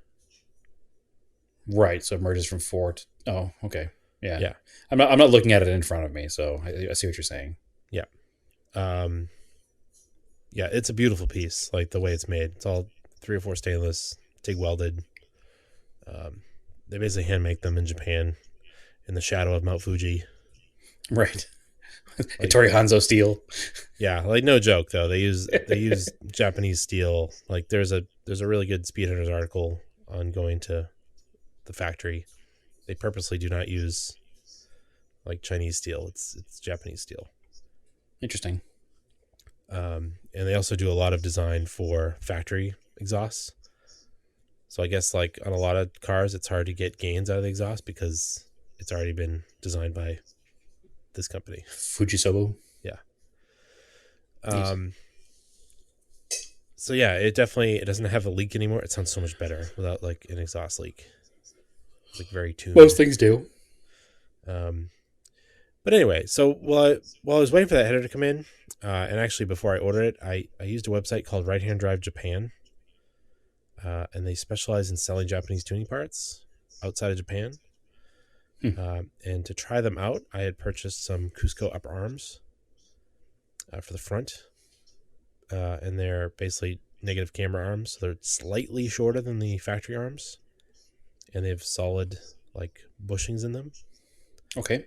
Right. So it merges from 4 to... Oh, okay. Yeah. Yeah. I'm not looking at it in front of me, so I see what you're saying. Yeah. Yeah, it's a beautiful piece, like the way it's made. It's all 3 or 4 stainless, TIG welded. They basically hand make them in Japan in the shadow of Mount Fuji. Right. Hattori Hanzo steel. Yeah, like no joke though. They use Japanese steel. Like there's a really good Speedhunters article on going to the factory. They purposely do not use like Chinese steel. It's Japanese steel. Interesting. And they also do a lot of design for factory exhausts. So I guess like on a lot of cars, it's hard to get gains out of the exhaust because it's already been designed by this company. Fujisobo. Yeah. So yeah, it doesn't have a leak anymore. It sounds so much better without like an exhaust leak. It's like very tuned. Most things do. But anyway, so while I was waiting for that header to come in, and actually before I ordered it, I used a website called Right Hand Drive Japan, and they specialize in selling Japanese tuning parts outside of Japan. And to try them out, I had purchased some Cusco upper arms for the front, and they're basically negative camber arms. So they're slightly shorter than the factory arms, and they have solid like bushings in them. Okay.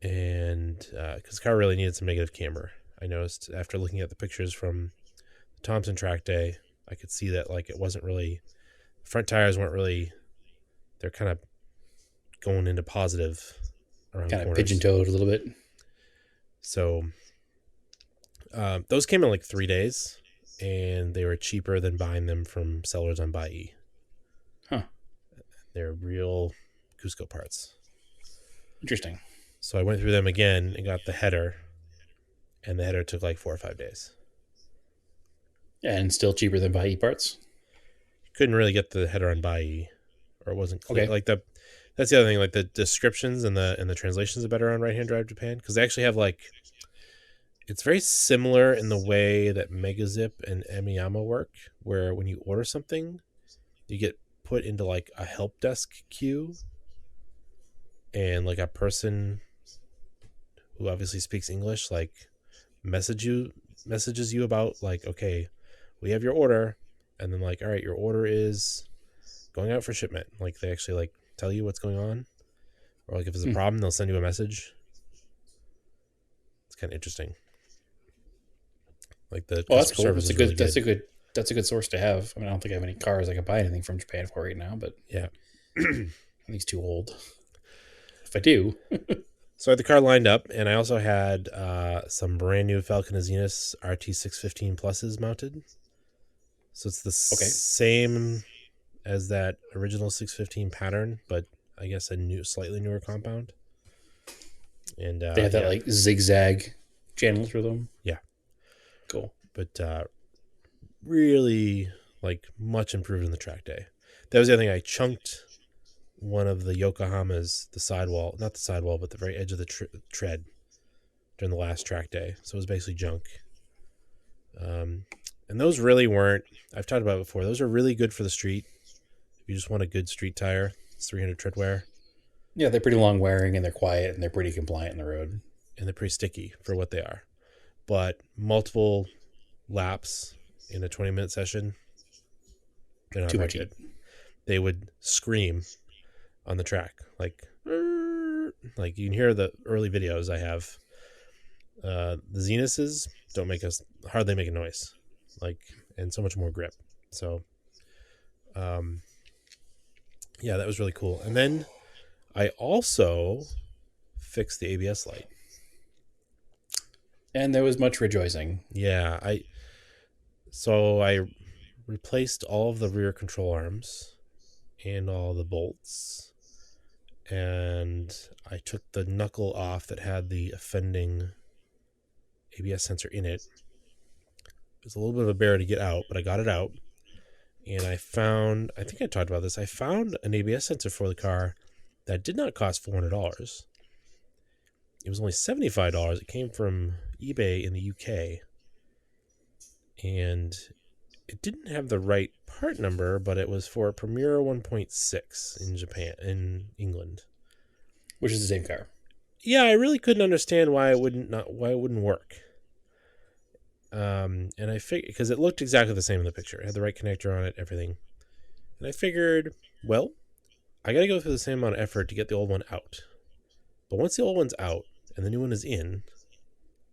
And because the car really needed some negative camber, I noticed after looking at the pictures from the Thompson track day, I could see that like it wasn't really, front tires weren't really, they're kind of going into positive around kind of corners. pigeon-toed a little bit. So those came in like 3 days, and they were cheaper than buying them from sellers on Buy. Huh. They're real Cusco parts. Interesting. So I went through them again and got the header, and the header took like 4 or 5 days. And still cheaper than Buy parts? Couldn't really get the header on Buy, or it wasn't clear. Okay. Like that's the other thing. Like the descriptions and the translations are better on Right Hand Drive Japan because they actually have like, it's very similar in the way that Megazip and Emiyama work, where when you order something, you get put into like a help desk queue, and like a person who obviously speaks English like messages you about like, okay, we have your order, and then like, all right, your order is going out for shipment. Like they actually like tell you what's going on, or like if there's a problem, they'll send you a message. It's kind of interesting. Like the that's cool. service That's a is good. really That's a good source to have. I mean, I don't think I have any cars I could buy anything from Japan for right now, but yeah. I think it's too old. If I do. So I had the car lined up, and I also had some brand new Falcon Azenis RT615 Pluses mounted. So it's the same as that original 615 pattern, but I guess a slightly newer compound. And they have that like zigzag channel through them. Yeah. Cool. But really like much improved in the track day. That was the other thing. I chunked one of the Yokohamas, the sidewall, not the sidewall, but the very edge of the tread during the last track day. So it was basically junk. And those really weren't, I've talked about it before, those are really good for the street. If you just want a good street tire, it's 300 tread wear. Yeah, they're pretty long wearing, and they're quiet, and they're pretty compliant in the road. And they're pretty sticky for what they are. But multiple laps in a 20-minute session, they're not too very much good. They would scream on the track. Like you can hear the early videos I have. The Zenuses don't hardly make a noise. And so much more grip. So, yeah, that was really cool. And then I also fixed the ABS light. And there was much rejoicing. Yeah, So I replaced all of the rear control arms and all the bolts, and I took the knuckle off that had the offending ABS sensor in it. It was a little bit of a bear to get out, but I got it out. And I think I talked about this, I found an ABS sensor for the car that did not cost $400. It was only $75. It came from eBay in the UK. And it didn't have the right part number, but it was for a Premier 1.6 in England. Which is the same car. Yeah, I really couldn't understand why it wouldn't work. And I figured, because it looked exactly the same in the picture. It had the right connector on it, everything. And I figured, well, I got to go through the same amount of effort to get the old one out. But once the old one's out and the new one is in,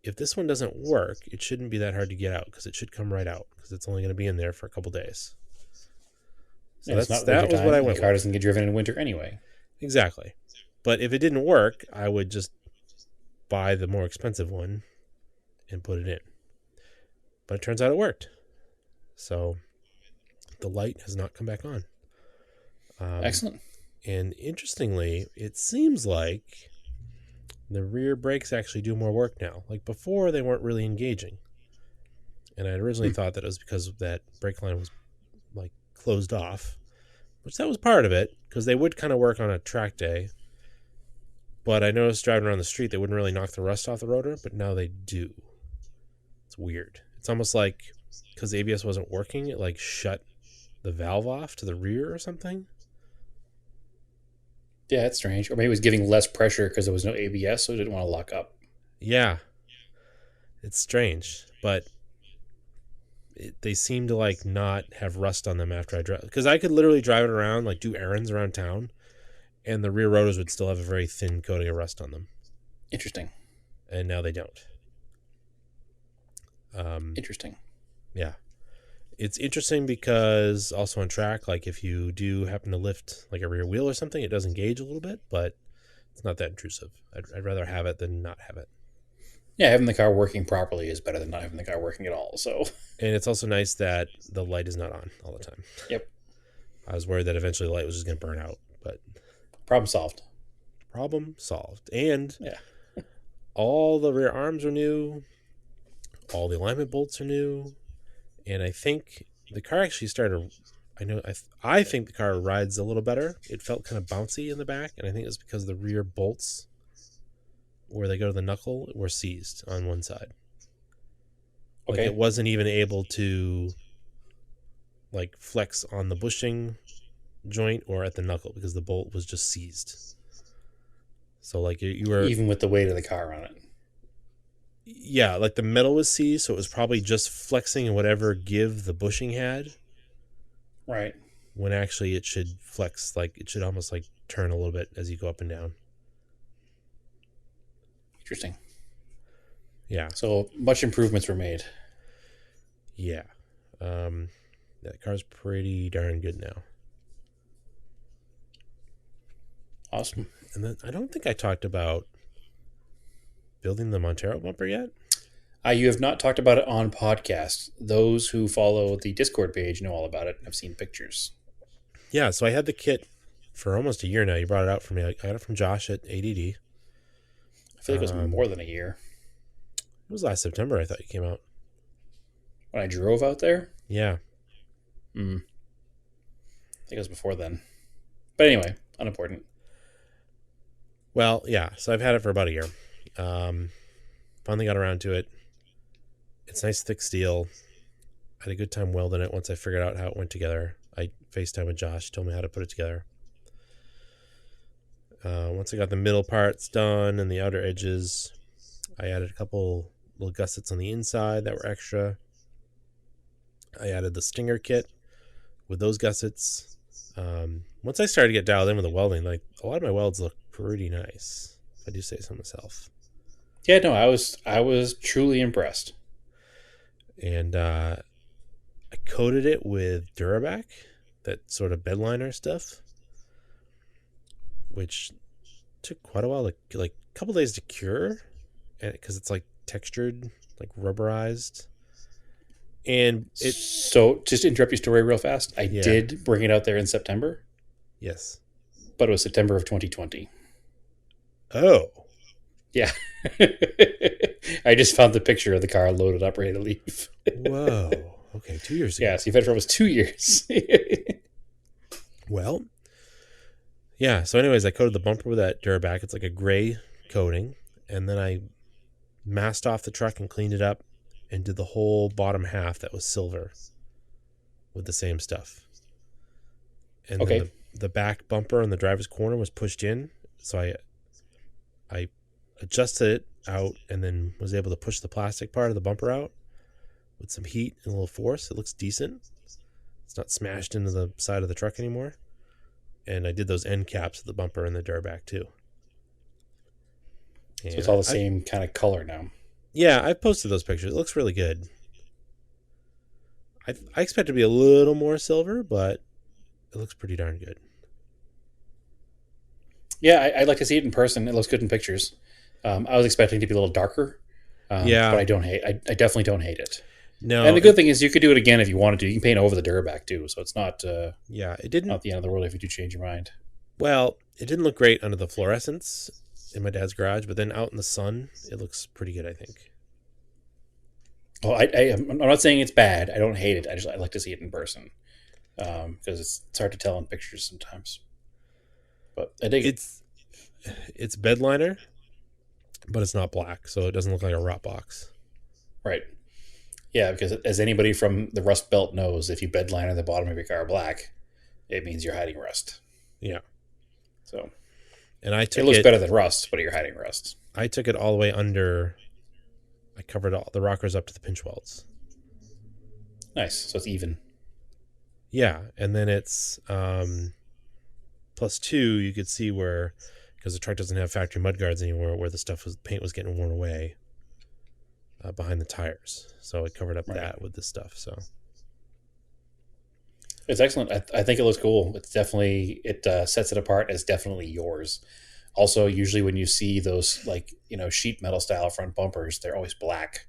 if this one doesn't work, it shouldn't be that hard to get out, because it should come right out, because it's only going to be in there for a couple days. So that was what I went with. The car doesn't get driven in winter anyway. Exactly. But if it didn't work, I would just buy the more expensive one and put it in. But it turns out it worked. So the light has not come back on. Excellent. And interestingly, it seems like the rear brakes actually do more work now. Like before, they weren't really engaging. And I originally thought that it was because that brake line was like closed off, which that was part of it, because they would kind of work on a track day. But I noticed driving around the street, they wouldn't really knock the rust off the rotor, but now they do. It's weird. It's almost like because ABS wasn't working, it like shut the valve off to the rear or something. Yeah, that's strange. Or maybe it was giving less pressure because there was no ABS, so it didn't want to lock up. Yeah. It's strange, but they seem to like not have rust on them after I drive. Because I could literally drive it around, like do errands around town, and the rear rotors would still have a very thin coating of rust on them. Interesting. And now they don't. Interesting. Yeah. It's interesting because also on track, like if you do happen to lift like a rear wheel or something, it does engage a little bit, but it's not that intrusive. I'd rather have it than not have it. Yeah, having the car working properly is better than not having the car working at all. So, and it's also nice that the light is not on all the time. Yep. I was worried that eventually the light was just going to burn out, but problem solved. Problem solved. And yeah, all the rear arms are new. All the alignment bolts are new. And I think the car actually started, I think the car rides a little better. It felt kind of bouncy in the back, and I think it's because the rear bolts, where they go to the knuckle, were seized on one side. Like it wasn't even able to like flex on the bushing joint or at the knuckle because the bolt was just seized. So like you were... Even with the weight of the car on it. Yeah, like the metal was seized, so it was probably just flexing in whatever give the bushing had. Right. When actually it should flex, like it should almost like turn a little bit as you go up and down. Interesting. Yeah. So much improvements were made. Yeah. That car's pretty darn good now. Awesome. And then I don't think I talked about building the Montero bumper yet. You have not talked about it on podcast. Those who follow the Discord page know all about it. I've seen pictures. Yeah, so I had the kit for almost a year now. You brought it out for me. I got it from Josh at ADD. I feel like it was more than a year. It was last September, I thought you came out. When I drove out there? Yeah. I think it was before then. But anyway, unimportant. Well, yeah, so I've had it for about a year. Finally got around to it. It's nice thick steel. I had a good time welding it once I figured out how it went together. I FaceTime with Josh. He told me how to put it together. Once I got the middle parts done and the outer edges, I added a couple little gussets on the inside that were extra. I added the Stinger kit with those gussets. Once I started to get dialed in with the welding, like a lot of my welds look pretty nice, if I do say so myself. Yeah, no, I was truly impressed. And I coated it with Durabac, that sort of bedliner stuff, which took quite a while to, like a couple days to cure, and because it's like textured, like rubberized. And So, just to interrupt your story real fast, I yeah, did bring it out there in September, yes. but it was September of 2020. Oh, Yeah. I just found the picture of the car loaded up, ready to leave. whoa. Okay, 2 years ago. Yeah, so you've had it for almost 2 years. Well, yeah. So, anyways, I coated the bumper with that Duraback. It's like a gray coating, and then I masked off the truck and cleaned it up, and did the whole bottom half that was silver with the same stuff. And then Okay. the back bumper on the driver's corner was pushed in, so I adjusted it out and then was able to push the plastic part of the bumper out with some heat and a little force. It looks decent. It's not smashed into the side of the truck anymore. And I did those end caps of the bumper and the Durback too. So it's And all the same kind of color now. yeah, I posted those pictures. It looks really good. I expect it to be a little more silver, but it looks pretty darn good. Yeah, I'd like to see it in person. It looks good in pictures. I was expecting it to be a little darker, but Yeah, I don't hate. I definitely don't hate it. And no, the good thing is, you could do it again if you wanted to. You can paint over the Durback too, so it's not yeah, it didn't. not the end of the world if you do change your mind. Well, it didn't look great under the fluorescence in my dad's garage, but then out in the sun, it looks pretty good, I think. Oh, I'm not saying it's bad. I don't hate it. I like to see it in person because it's hard to tell in pictures sometimes. But I dig it. It's bed liner, but it's not black, so it doesn't look like a rot box. Right. Yeah, because as anybody from the Rust Belt knows, if you bed liner the bottom of your car black, it means you're hiding rust. Yeah. So And I it took looks it better than rust, but you're hiding rust. I took it all the way under. I covered all the rockers up to the pinch welds. Nice. So it's even. Yeah, and then it's plus two. You could see where, because the truck doesn't have factory mud guards anymore, where the paint was getting worn away behind the tires. So it covered up Right. that with this stuff. So It's excellent. I think it looks cool. It's definitely it sets it apart as definitely yours. Also, usually when you see those sheet metal style front bumpers, they're always black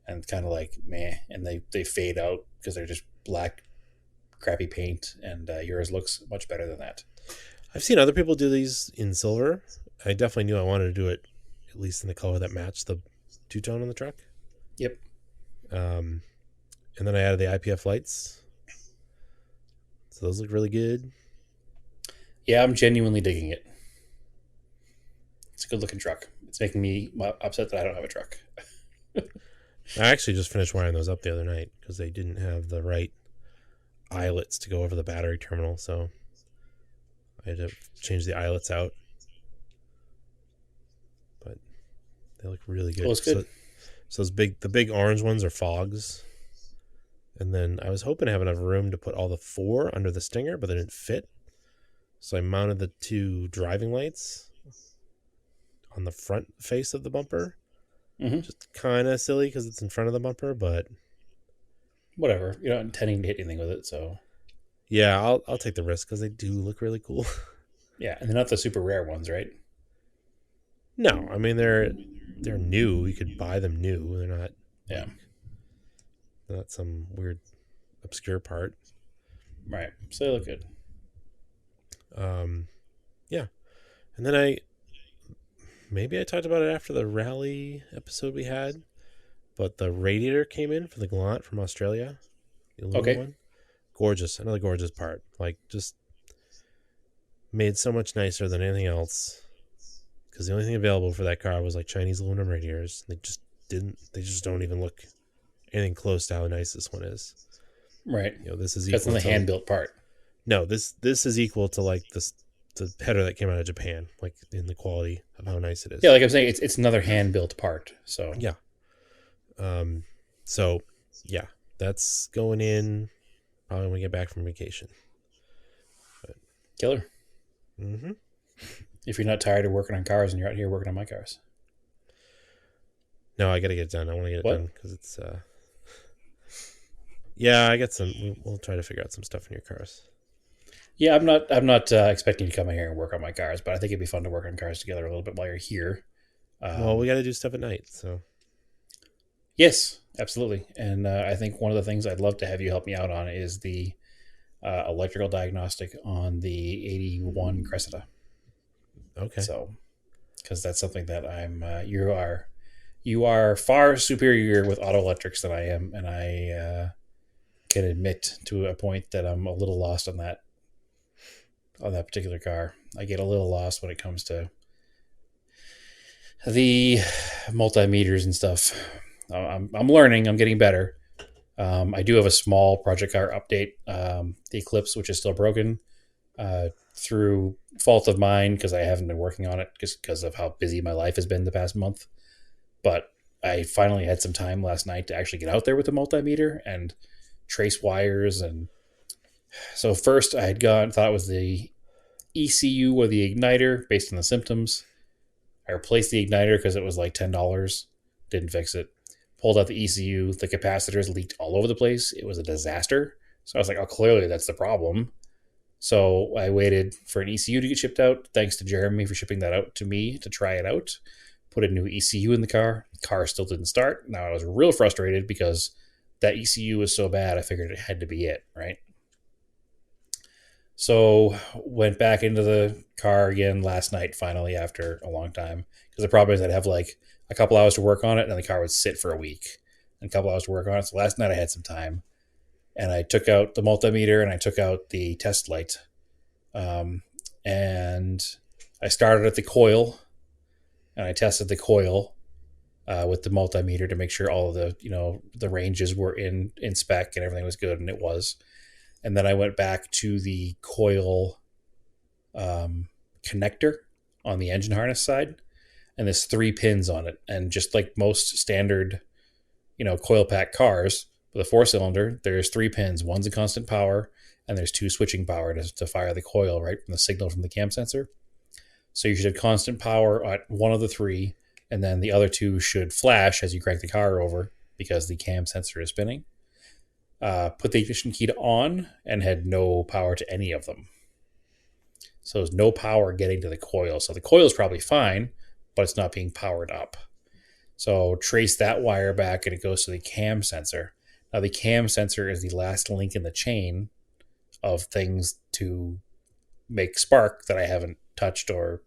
and kind of like meh, and they fade out because they're just black, crappy paint. And yours looks much better than that. I've seen other people do these in silver. I definitely knew I wanted to do it at least in the color that matched the two-tone on the truck. Yep. And then I added the IPF lights. So those look really good. Yeah, I'm genuinely digging it. It's a good looking truck. It's making me upset that I don't have a truck. I actually just finished wiring those up the other night because they didn't have the right eyelets to go over the battery terminal. So I had to change the eyelets out. But they look really good. Well, it's good. So the big orange ones are fogs. And then I was hoping to have enough room to put all the four under the Stinger, but they didn't fit. So I mounted the two driving lights on the front face of the bumper. Mm-hmm. Just kind of silly because it's in front of the bumper, but Whatever. You're not intending to hit anything with it, so yeah, I'll take the risk because they do look really cool. yeah. And they're not the super rare ones, right? No, I mean they're new. You could buy them new. They're not Yeah. not some weird obscure part. Right. So they look good. Yeah, and then I talked about it after the rally episode we had, but the radiator came in for the Galant from Australia. The aluminum Okay. one. Gorgeous, another gorgeous part. Like just made so much nicer than anything else. Because the only thing available for that car was like Chinese aluminum radiators. They just don't even look anything close to how nice this one is. Right. This is That's equal in the to hand built part. no, this is equal to like the header that came out of Japan, like in the quality of how nice it is. Yeah, like I'm saying, it's another hand built part. So Yeah. So yeah, that's going in probably when we get back from vacation. killer. Mm-hmm. If you're not tired of working on cars and you're out here working on my cars. No, I got to get it done. I want to get it What? done because it's yeah, I got some. We'll try to figure out some stuff in your cars. Yeah, I'm not expecting you to come in here and work on my cars, but I think it'd be fun to work on cars together a little bit while you're here. Well, we got to do stuff at night, so Yes, absolutely. And I think one of the things I'd love to have you help me out on is the electrical diagnostic on the 81 Cressida. Okay. So, because that's something that you are far superior with auto electrics than I am, and I can admit to a point that I'm a little lost on that particular car. I get a little lost when it comes to the multimeters and stuff. I'm learning. I'm getting better. I do have a small project car update, the Eclipse, which is still broken through fault of mine because I haven't been working on it just because of how busy my life has been the past month. But I finally had some time last night to actually get out there with the multimeter and trace wires. And so first I had thought it was the ECU or the igniter based on the symptoms. I replaced the igniter because it was like $10. Didn't fix it. Pulled out the ECU. The capacitors leaked all over the place. It was a disaster. So I was like, oh, clearly that's the problem. So I waited for an ECU to get shipped out. Thanks to Jeremy for shipping that out to me to try it out. Put a new ECU in the car. The car still didn't start. Now I was real frustrated because that ECU was so bad. I figured it had to be it, right? So went back into the car again last night, finally, after a long time. Because the problem is I'd have like a couple hours to work on it, and the car would sit for a week. And a couple hours to work on it. So last night I had some time. And I took out the multimeter and I took out the test light. And I started at the coil and I tested the coil with the multimeter to make sure all of the, the ranges were in spec and everything was good, and it was. And then I went back to the coil connector on the engine harness side, and there's 3 pins on it. And just like most standard, coil pack cars with a 4-cylinder, there's 3 pins. One's a constant power, and there's 2 switching power to fire the coil right from the signal from the cam sensor. So you should have constant power at one of the 3, and then the other 2 should flash as you crank the car over because the cam sensor is spinning. Put the ignition key to on and had no power to any of them. So there's no power getting to the coil. So the coil is probably fine, but it's not being powered up. So trace that wire back and it goes to the cam sensor. Now the cam sensor is the last link in the chain of things to make spark that I haven't touched or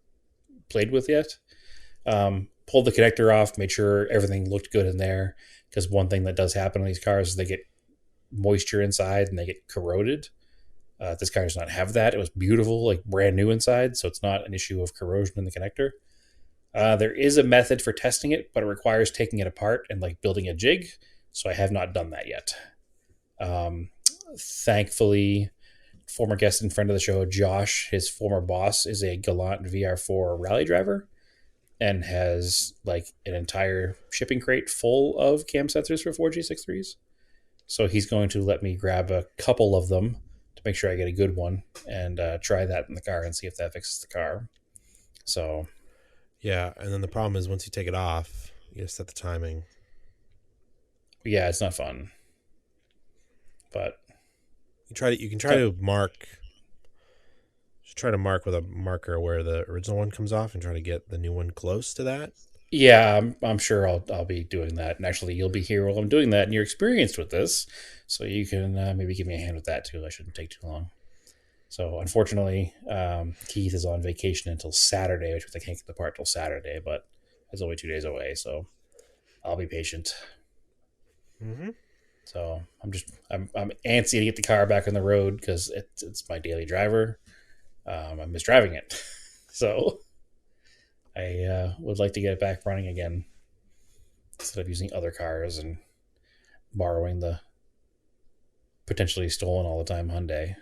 played with yet. Pulled the connector off, made sure everything looked good in there, because one thing that does happen on these cars is they get moisture inside and they get corroded. This car does not have that. It was beautiful, like brand new inside, so it's not an issue of corrosion in the connector. There is a method for testing it, but it requires taking it apart and like building a jig, so I have not done that yet. Thankfully, former guest and friend of the show, Josh, his former boss, is a Galant VR4 rally driver and has like an entire shipping crate full of cam sensors for 4G63s. So he's going to let me grab a couple of them to make sure I get a good one and try that in the car and see if that fixes the car. So, yeah, and then the problem is once you take it off, you gotta set the timing. Yeah, it's not fun. But you can try to mark. Just try to mark with a marker where the original one comes off and try to get the new one close to that. Yeah, I'm sure I'll be doing that. And actually, you'll be here while I'm doing that, and you're experienced with this, so you can maybe give me a hand with that too. That shouldn't take too long. So unfortunately, Keith is on vacation until Saturday, which I can't get the part till Saturday, but it's only 2 days away, so I'll be patient. Mm-hmm. So I'm antsy to get the car back on the road because it's my daily driver. I miss driving it, so I would like to get it back running again instead of using other cars and borrowing the potentially stolen all the time Hyundai.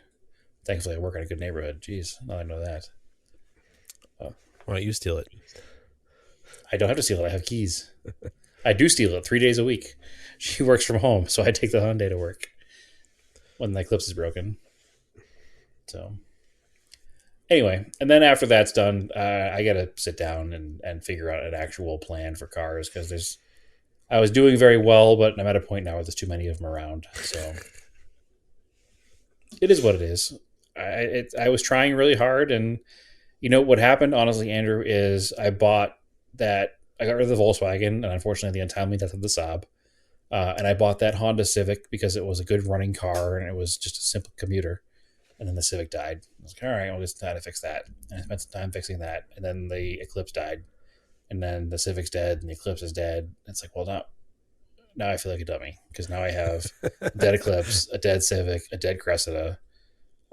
Thankfully, I work in a good neighborhood. Jeez, now I know that. Why don't you steal it? I don't have to steal it. I have keys. I do steal it 3 days a week. She works from home, so I take the Hyundai to work when the Eclipse is broken. So anyway, and then after that's done, I got to sit down and figure out an actual plan for cars because I was doing very well, but I'm at a point now where there's too many of them around. So it is what it is. I was trying really hard, and what happened, honestly, Andrew, is I got rid of the Volkswagen, and unfortunately the untimely death of the Saab. And I bought that Honda Civic because it was a good running car and it was just a simple commuter. And then the Civic died. I was like, all right, I'll just try to fix that. And I spent some time fixing that. And then the Eclipse died. And then the Civic's dead and the Eclipse is dead. It's like, well, now I feel like a dummy because now I have a dead Eclipse, a dead Civic, a dead Cressida,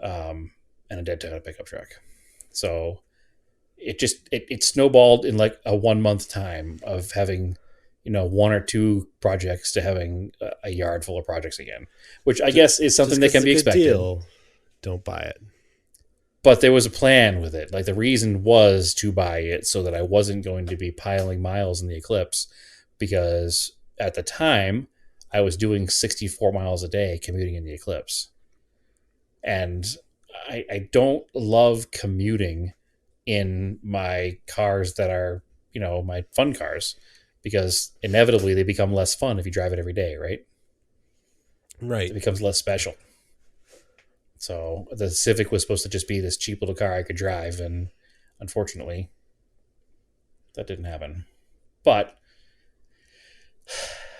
and a dead Toyota pickup truck. So it snowballed in like a 1 month time of having, one or two projects to having a yard full of projects again, which I guess is something that can be expected. Deal, don't buy it. But there was a plan with it. Like the reason was to buy it so that I wasn't going to be piling miles in the Eclipse, because at the time I was doing 64 miles a day commuting in the Eclipse. And I don't love commuting in my cars that are, my fun cars, because inevitably they become less fun if you drive it every day, right? Right. It becomes less special. So the Civic was supposed to just be this cheap little car I could drive, and unfortunately, that didn't happen. But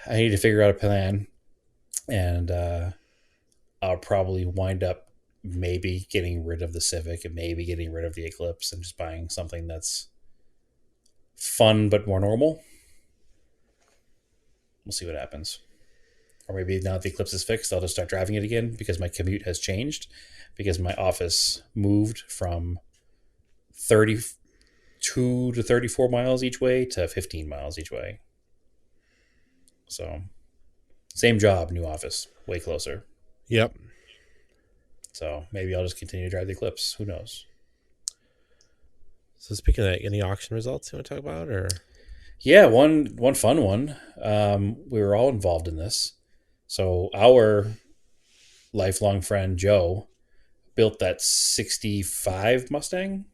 I need to figure out a plan, and I'll probably wind up maybe getting rid of the Civic and maybe getting rid of the Eclipse and just buying something that's fun but more normal. We'll see what happens. Or maybe now that the Eclipse is fixed, I'll just start driving it again because my commute has changed, because my office moved from 32 to 34 miles each way to 15 miles each way. So, same job, new office, way closer. Yep. So maybe I'll just continue to drive the Eclipse. Who knows? So speaking of that, any auction results you want to talk about, or? Yeah, one fun one. We were all involved in this. So our lifelong friend Joe built that 65 Mustang.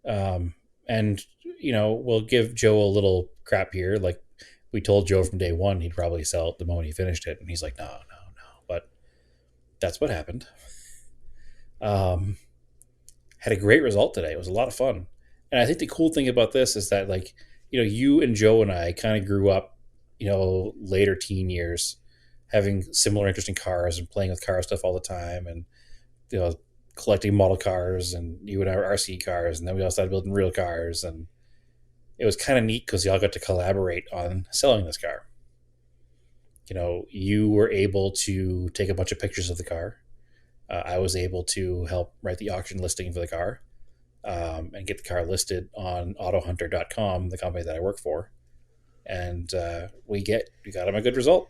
And, we'll give Joe a little crap here. Like, we told Joe from day one he'd probably sell it the moment he finished it. And he's like, no. But that's what happened. Had a great result today. It was a lot of fun. And I think the cool thing about this is that, like, you and Joe and I kind of grew up, later teen years, having similar interest in cars and playing with car stuff all the time, and collecting model cars, and you and I were RC cars, and then we all started building real cars, and it was kind of neat because y'all got to collaborate on selling this car. You were able to take a bunch of pictures of the car. I was able to help write the auction listing for the car, and get the car listed on AutoHunter.com, the company that I work for, and we got him a good result.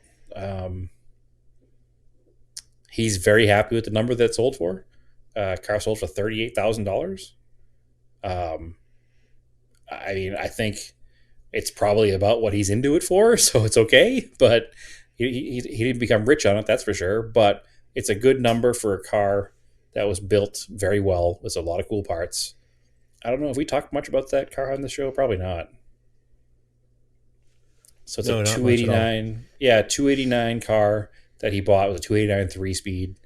He's very happy with the number that sold for. Car sold for $38,000. I think it's probably about what he's into it for, so it's okay. But he didn't become rich on it, that's for sure. But it's a good number for a car that was built very well with a lot of cool parts. I don't know if we talked much about that car on the show. Probably not. So it's a 289. Yeah, 289 car that he bought with a 289 3-speed.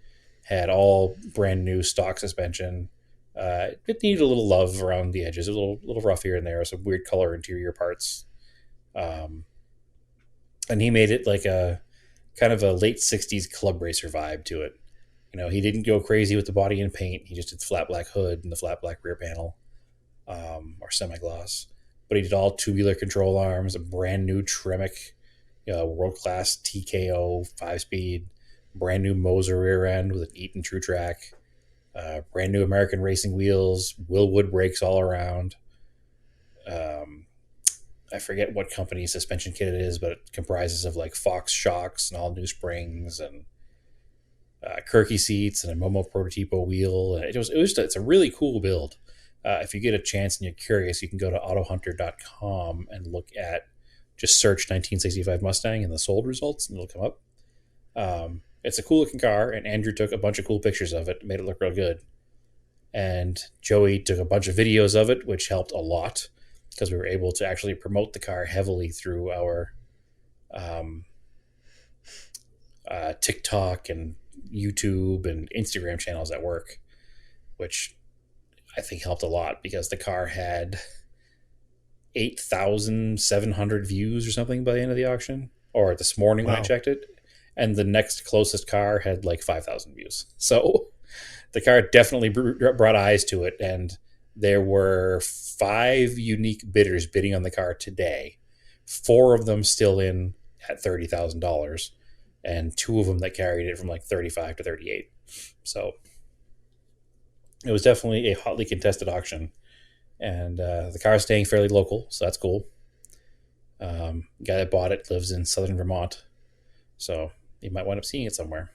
Had all brand new stock suspension. It needed a little love around the edges. A little rough here and there. Some weird color interior parts. And he made it like a kind of a late 60s club racer vibe to it. He didn't go crazy with the body and paint. He just did the flat black hood and the flat black rear panel, or semi-gloss. But he did all tubular control arms, a brand new Tremec, world-class TKO 5-speed, brand new Moser rear end with an Eaton True Track, brand new American racing wheels, Willwood brakes all around. I forget what company suspension kit it is, but it comprises of like Fox shocks and all new springs and Kirky seats and a Momo Prototipo wheel. And it's a really cool build. If you get a chance and you're curious, you can go to AutoHunter.com and just search 1965 Mustang in the sold results, and it'll come up. It's a cool looking car, and Andrew took a bunch of cool pictures of it, made it look real good. And Joey took a bunch of videos of it, which helped a lot because we were able to actually promote the car heavily through our TikTok and YouTube and Instagram channels at work, which I think helped a lot because the car had 8,700 views or something by the end of the auction. or this morning when I Wow. checked it, and the next closest car had like 5,000 views. So the car definitely brought eyes to it, and there were 5 unique bidders bidding on the car today. 4 of them still in at $30,000, and 2 of them that carried it from like 35 to 38. So it was definitely a hotly contested auction, and the car is staying fairly local, so that's cool. Guy that bought it lives in southern Vermont, so you might wind up seeing it somewhere.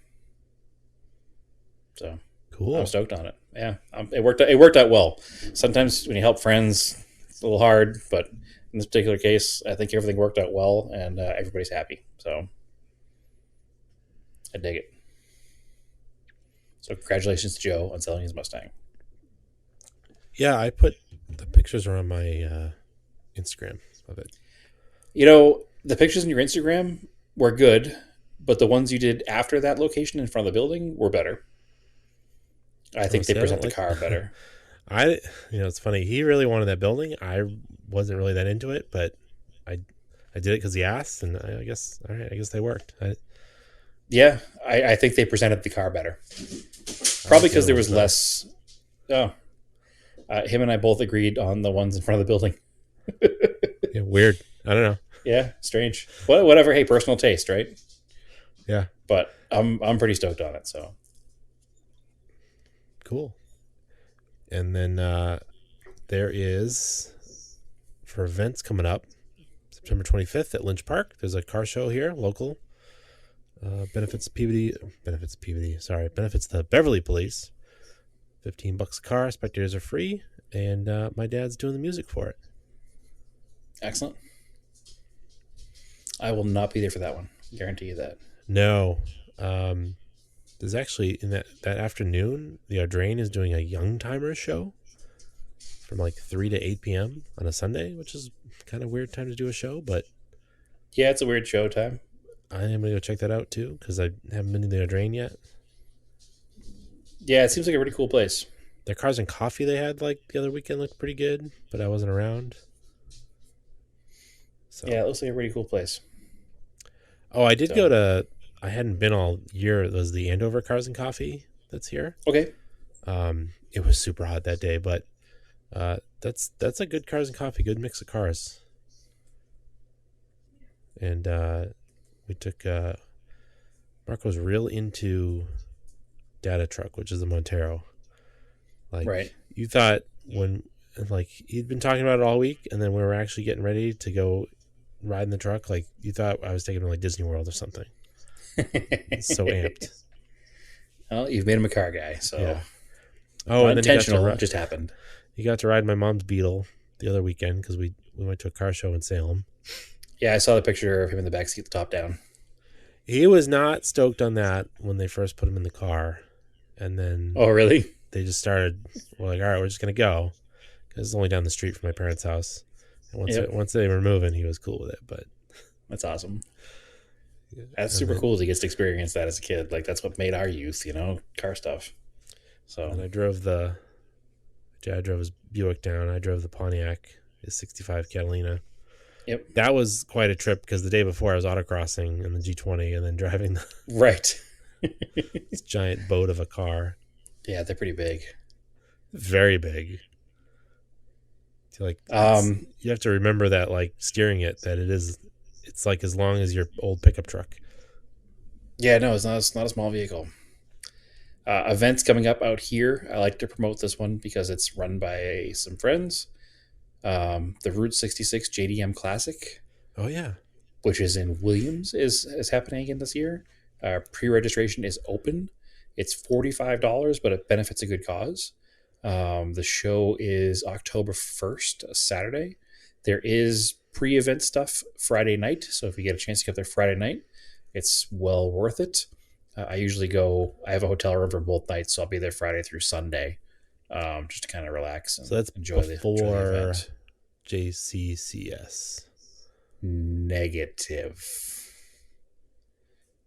So I'm Cool. stoked on it. Yeah, it worked. It worked out well. Sometimes when you help friends, it's a little hard, but in this particular case, I think everything worked out well, and everybody's happy. So I dig it. So congratulations to Joe on selling his Mustang. Yeah, I put the pictures are on my Instagram of it. You know, the pictures in your Instagram were good, but the ones you did after that location in front of the building were better. I Oh, think they see, I don't present the like. car better. I, it's funny. He really wanted that building. I wasn't really that into it, but I, I did it because he asked, and I guess all right. I guess they worked. Yeah, I think they presented the car better. I Probably like the because other there ones was better. less. Oh, him and I both agreed on the ones in front of the building. Yeah, weird. I don't know. Yeah, strange. Well, whatever. Hey, personal taste, right? Yeah, But I'm pretty stoked on it. So cool. And then there is for events coming up September 25th at Lynch Park. There's a car show here, local. Benefits the Beverly Police. $15 a car. Spectators are free, and my dad's doing the music for it. excellent. I will not be there for that one. Guarantee you that. No, um, there's actually in that afternoon, the Ardrain is doing a Young Timers show from like 3 to 8 p.m. on a Sunday, which is kind of weird time to do a show, but Yeah, it's a weird show time. I am gonna go check that out too because I haven't been to the Ardrain yet. Yeah, it seems like a really cool place. Their Cars and Coffee they had like the other weekend looked pretty good, but I wasn't around. Yeah, So, it looks like a really cool place. oh, I did go So to. I hadn't been all year. It was the Andover Cars and Coffee that's here. okay, It was super hot that day, but that's a good Cars and Coffee, good mix of cars. And we took Mark was real into Data Truck, which is the Montero. Like right. you thought when like he'd been talking about it all week, and then we were actually getting ready to go ride in the truck. Like you thought I was taking him to like Disney World or something. He's so amped. Well, you've made him a car guy, so Yeah. Oh, not and then intentional. It just happened. he got to ride my mom's Beetle the other weekend because we went to a car show in Salem. Yeah, I saw the picture of him in the backseat, the top down. He was not stoked on that when they first put him in the car, and then Oh, really? they just started. We're like, all right, we're just gonna go because it's only down the street from my parents' house. And Yep, once they were moving, he was cool with it. But that's awesome. That's and super then cool. He gets to experience that as a kid. Like that's what made our youth, car stuff. and So I drove his Buick down. I drove the Pontiac, his '65 Catalina. yep, That was quite a trip because the day before I was autocrossing in the G20 and then driving right. this giant boat of a car, Yeah, they're pretty big. very big. Like Um, you have to remember that like steering it that it's like as long as your old pickup truck. yeah, no, it's not a small vehicle. Events coming up out here. I like to promote this one because it's run by some friends. The Route 66 JDM Classic, Oh yeah. which is in Williams, is happening again this year. Pre-registration is open. It's $45, but it benefits a good cause. The show is October 1st, a Saturday. There is pre-event stuff Friday night, so if you get a chance to get there Friday night, it's well worth it. I usually go. I have a hotel room for both nights, so I'll be there Friday through Sunday, just to kind of relax So and that's enjoy the before event. JCCS. Negative.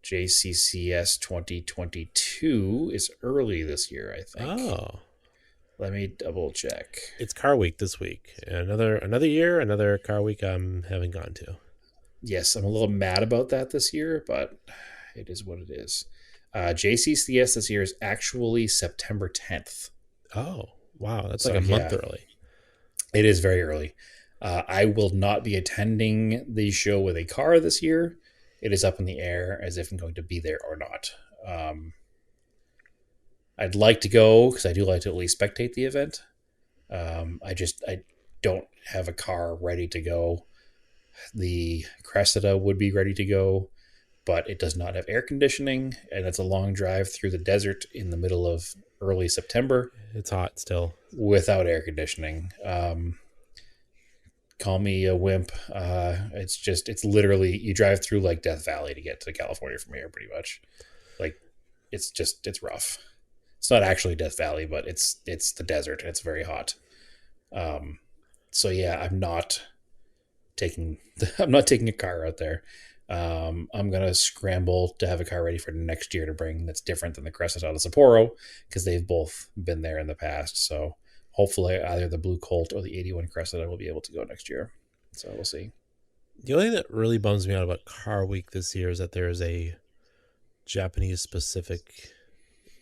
JCCS 2022 is early this year, I think. Oh, Let me double check. it's Car Week this week. Another year, another Car Week I haven't gone to. yes, I'm a little mad about that this year, but it is what it is. JCCS this year is actually September 10th. Oh, wow. That's like So a month yeah, early. it is very early. I will not be attending the show with a car this year. It is up in the air as if I'm going to be there or not. Um, I'd like to go because I do like to at least spectate the event. I don't have a car ready to go. The Cressida would be ready to go, but it does not have air conditioning, and it's a long drive through the desert in the middle of early September It's hot still. without air conditioning. Call me a wimp. It's literally you drive through like Death Valley to get to California from here, pretty much. Like it's rough. It's not actually Death Valley, but it's the desert and it's very hot. Um, so yeah, taking I'm not taking a car out there. I'm gonna scramble to have a car ready for next year to bring that's different than the Cressida out of Sapporo because they've both been there in the past. So hopefully either the Blue Colt or the 81 Cressida will be able to go next year. So we'll see. The only thing that really bums me out about Car Week this year is that there is a Japanese specific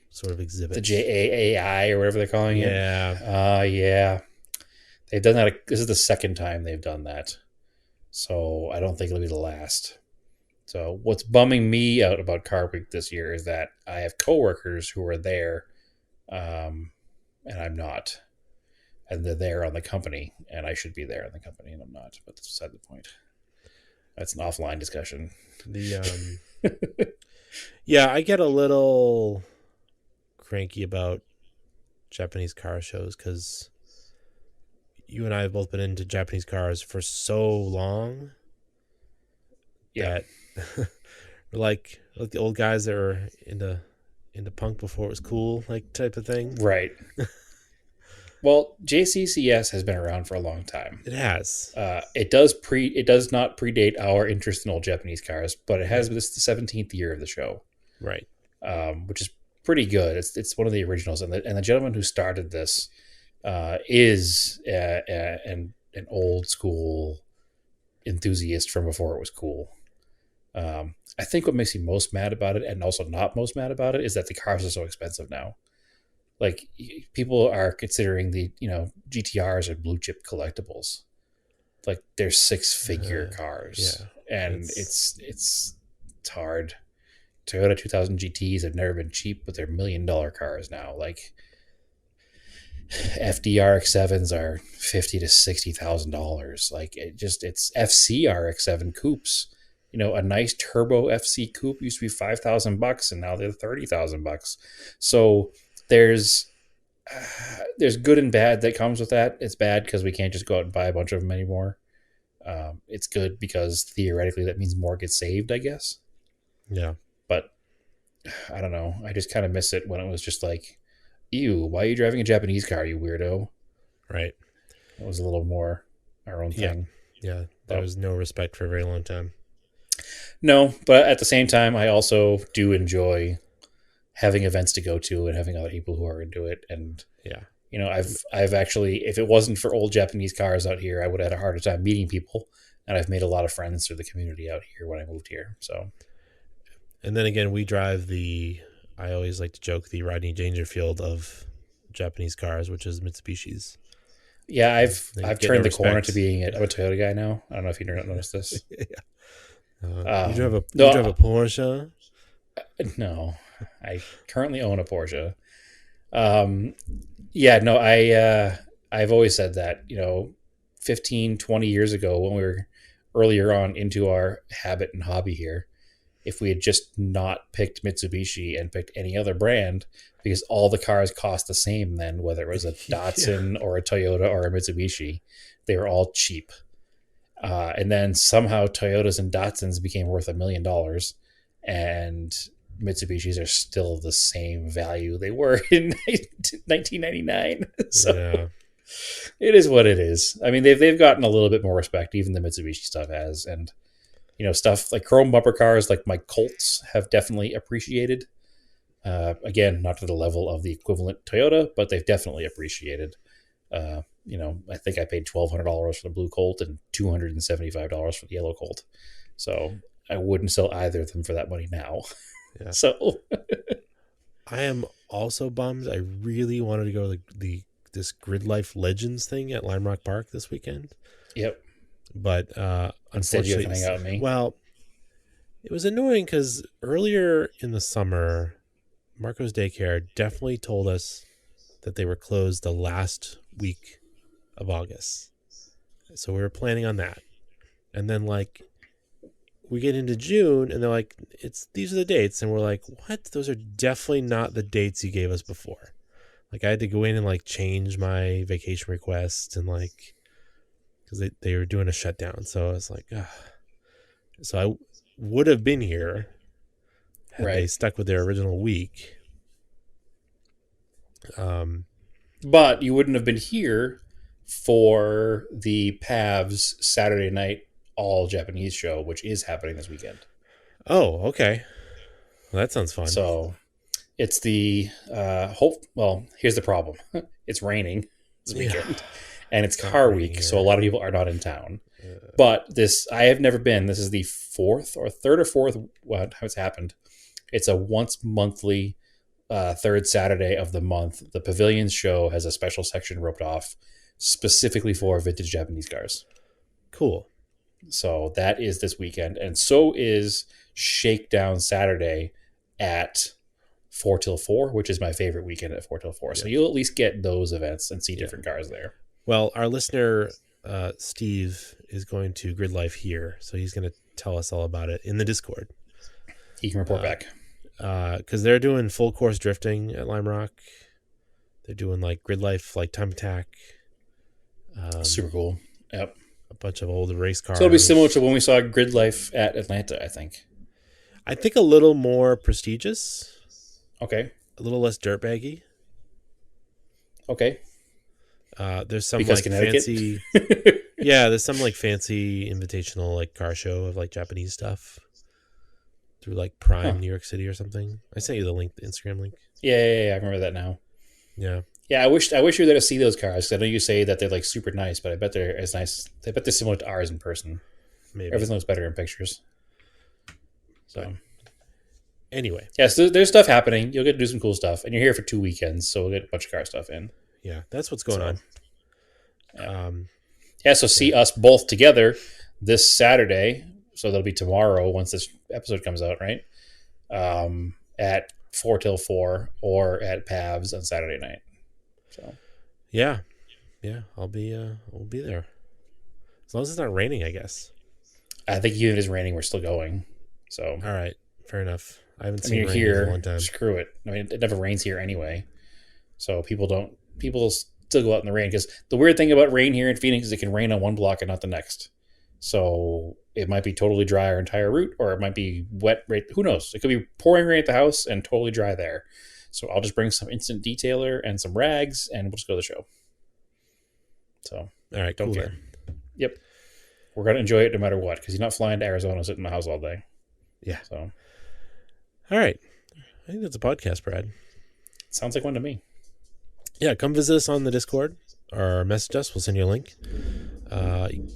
sort of exhibit. The JAAI or whatever they're calling it. Yeah. Yeah. They've done that. This is the second time they've done that. So I don't think it'll be the last. So what's bumming me out about Car Week this year is that I have coworkers who are there, and I'm not. And they're there on the company, and I should be there on the company, and I'm not. But that's beside the point. That's an offline discussion. The yeah, I get a little cranky about Japanese car shows because you and I have both been into Japanese cars for so long Yeah. that we're like the old guys that were into punk before it was cool, like type of thing. Right. Well, JCCS has been around for a long time. It has. It does not predate our interest in old Japanese cars, but it has this the 17th year of the show, Right. which is pretty good. It's one of the originals, and the gentleman who started this is an old school enthusiast from before it was cool. I think what makes me most mad about it, and also not most mad about it, is that the cars are so expensive now. Like people are considering the GTRs are blue chip collectibles. Like they're 6-figure cars, yeah. and it's hard. Toyota 2000 GTs have never been cheap, but they're $1 million cars now. Like FDRX7s are $50,000 to $60,000. Like it's FC RX7 coupes. A nice turbo FC coupe used to be $5,000, and now they're $30,000. So there's good and bad that comes with that. It's bad because we can't just go out and buy a bunch of them anymore. It's good because theoretically that means more gets saved, I guess. Yeah. But I don't know. I just kind of miss it when it was just like, ew, why are you driving a Japanese car, you weirdo? Right. It was a little more our own thing. Yeah. There was no respect for a very long time. No, but at the same time, I also do enjoy having events to go to and having other people who are into it. And yeah, I've actually, if it wasn't for old Japanese cars out here, I would have had a harder time meeting people. And I've made a lot of friends through the community out here when I moved here. So, and then again, we drive I always like to joke, the Rodney Dangerfield of Japanese cars, which is Mitsubishi's. Yeah, I've turned the corner to being I'm a Toyota guy now. I don't know if you noticed this. Yeah. You drive a Porsche? No, I currently own a Porsche. Yeah, no, I've always said that, 15, 20 years ago when we were earlier on into our habit and hobby here, if we had just not picked Mitsubishi and picked any other brand, because all the cars cost the same then, whether it was a Datsun or a Toyota or a Mitsubishi, they were all cheap. And then somehow Toyotas and Datsuns became worth $1 million, and Mitsubishis are still the same value they were in 1999. So It is what it is. I mean, they've gotten a little bit more respect, even the Mitsubishi stuff has, and stuff like chrome bumper cars, like my Colts, have definitely appreciated. Again, not to the level of the equivalent Toyota, but they've definitely appreciated. I think I paid $1,200 for the blue Colt and $275 for the yellow Colt. So I wouldn't sell either of them for that money now. Yeah. So I am also bummed. I really wanted to go to this Grid Life Legends thing at Lime Rock Park this weekend. yep. But Instead, you have to unfortunately, hang out with me. well, it was annoying because earlier in the summer, Marco's Daycare definitely told us that they were closed the last week of August. So we were planning on that. And then like we get into June and they're like, these are the dates. And we're like, what? Those are definitely not the dates you gave us before. Like I had to go in and like change my vacation request and like, because they were doing a shutdown. So I was like, ugh. So I would have been here had they stuck with their original week. But you wouldn't have been here for the PAVS Saturday night all Japanese show, which is happening this weekend. Oh, okay. Well, that sounds fun. So it's the here's the problem. It's raining this weekend and it's car week. So a lot of people are not in town. But I have never been. This is the third or fourth. How it's happened. It's a once monthly third Saturday of the month. The Pavilions show has a special section roped off specifically for vintage Japanese cars. Cool. So that is this weekend. And so is Shakedown Saturday at 4 till 4, which is my favorite weekend at 4 till 4. So you'll at least get those events and see different cars there. Well, our listener, Steve, is going to Grid Life here. So he's going to tell us all about it in the Discord. He can report back. Because they're doing full course drifting at Lime Rock. They're doing like Grid Life, like Time Attack. Super cool. Yep. A bunch of old race cars. So it'll be similar to when we saw Grid Life at Atlanta, I think. I think a little more prestigious. Okay. A little less dirtbaggy. Okay. There's some because like Connecticut? fancy. Yeah, there's some like fancy invitational like car show of like Japanese stuff through like Prime New York City or something. I sent you the link, the Instagram link. Yeah, I remember that now. Yeah. Yeah, I wish you were there to see those cars. 'Cause I know you say that they're like super nice, but I bet they're as nice. I bet they're similar to ours in person. Maybe. Everything looks better in pictures. So But anyway. yeah, so there's stuff happening. You'll get to do some cool stuff, and you're here for 2 weekends, so we'll get a bunch of car stuff in. Yeah, that's what's going on. Yeah, so see us both together this Saturday. So that'll be tomorrow once this episode comes out, right? At 4 till 4 or at PAVS on Saturday night. So yeah, I'll be there as long as it's not raining, I guess. I think even if it's raining, we're still going. So all right, fair enough. I haven't I seen mean, rain here, in a long time. screw it. I mean, it never rains here anyway. So people still go out in the rain because the weird thing about rain here in Phoenix is it can rain on one block and not the next. So it might be totally dry our entire route, or it might be wet. Right? Who knows? It could be pouring rain at the house and totally dry there. So I'll just bring some instant detailer and some rags, and we'll just go to the show. So All right, don't cool care. then. Yep, we're gonna enjoy it no matter what because you're not flying to Arizona, sitting in the house all day. Yeah. So All right, I think that's a podcast, Brad. sounds like one to me. Yeah, come visit us on the Discord or message us. We'll send you a link.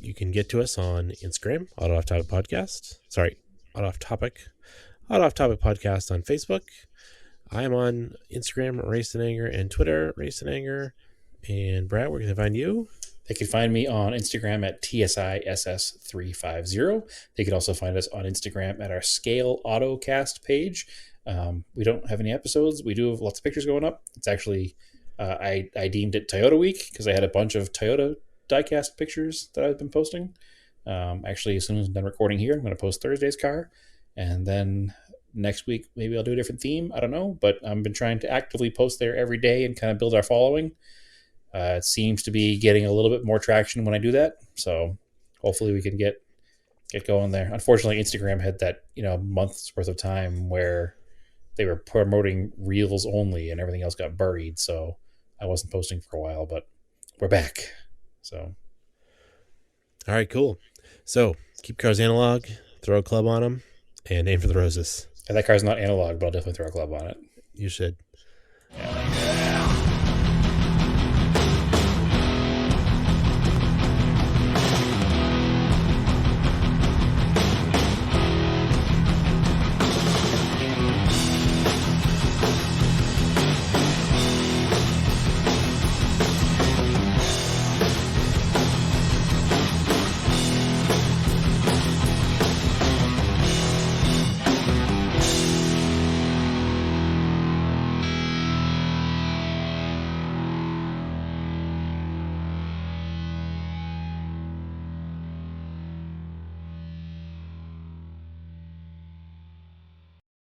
You can get to us on Instagram, Auto Off Topic Podcast. Sorry, Auto Off Topic. Auto Off Topic Podcast on Facebook. I am on Instagram, Race and Anger, and Twitter, Race and Anger. And Brad, where can they find you? They can find me on Instagram at TSISS350. They can also find us on Instagram at our Scale Autocast page. We don't have any episodes. We do have lots of pictures going up. It's actually, I deemed it Toyota Week because I had a bunch of Toyota diecast pictures that I've been posting. Actually, as soon as I'm done recording here, I'm going to post Thursday's car. And then next week, maybe I'll do a different theme. I don't know. But I've been trying to actively post there every day and kind of build our following. It seems to be getting a little bit more traction when I do that. So hopefully we can get going there. Unfortunately, Instagram had that, month's worth of time where they were promoting reels only and everything else got buried. So I wasn't posting for a while, but we're back. So. All right, cool. So keep cars analog, throw a club on them, and aim for the roses. And that car's not analog, but I'll definitely throw a club on it. You should.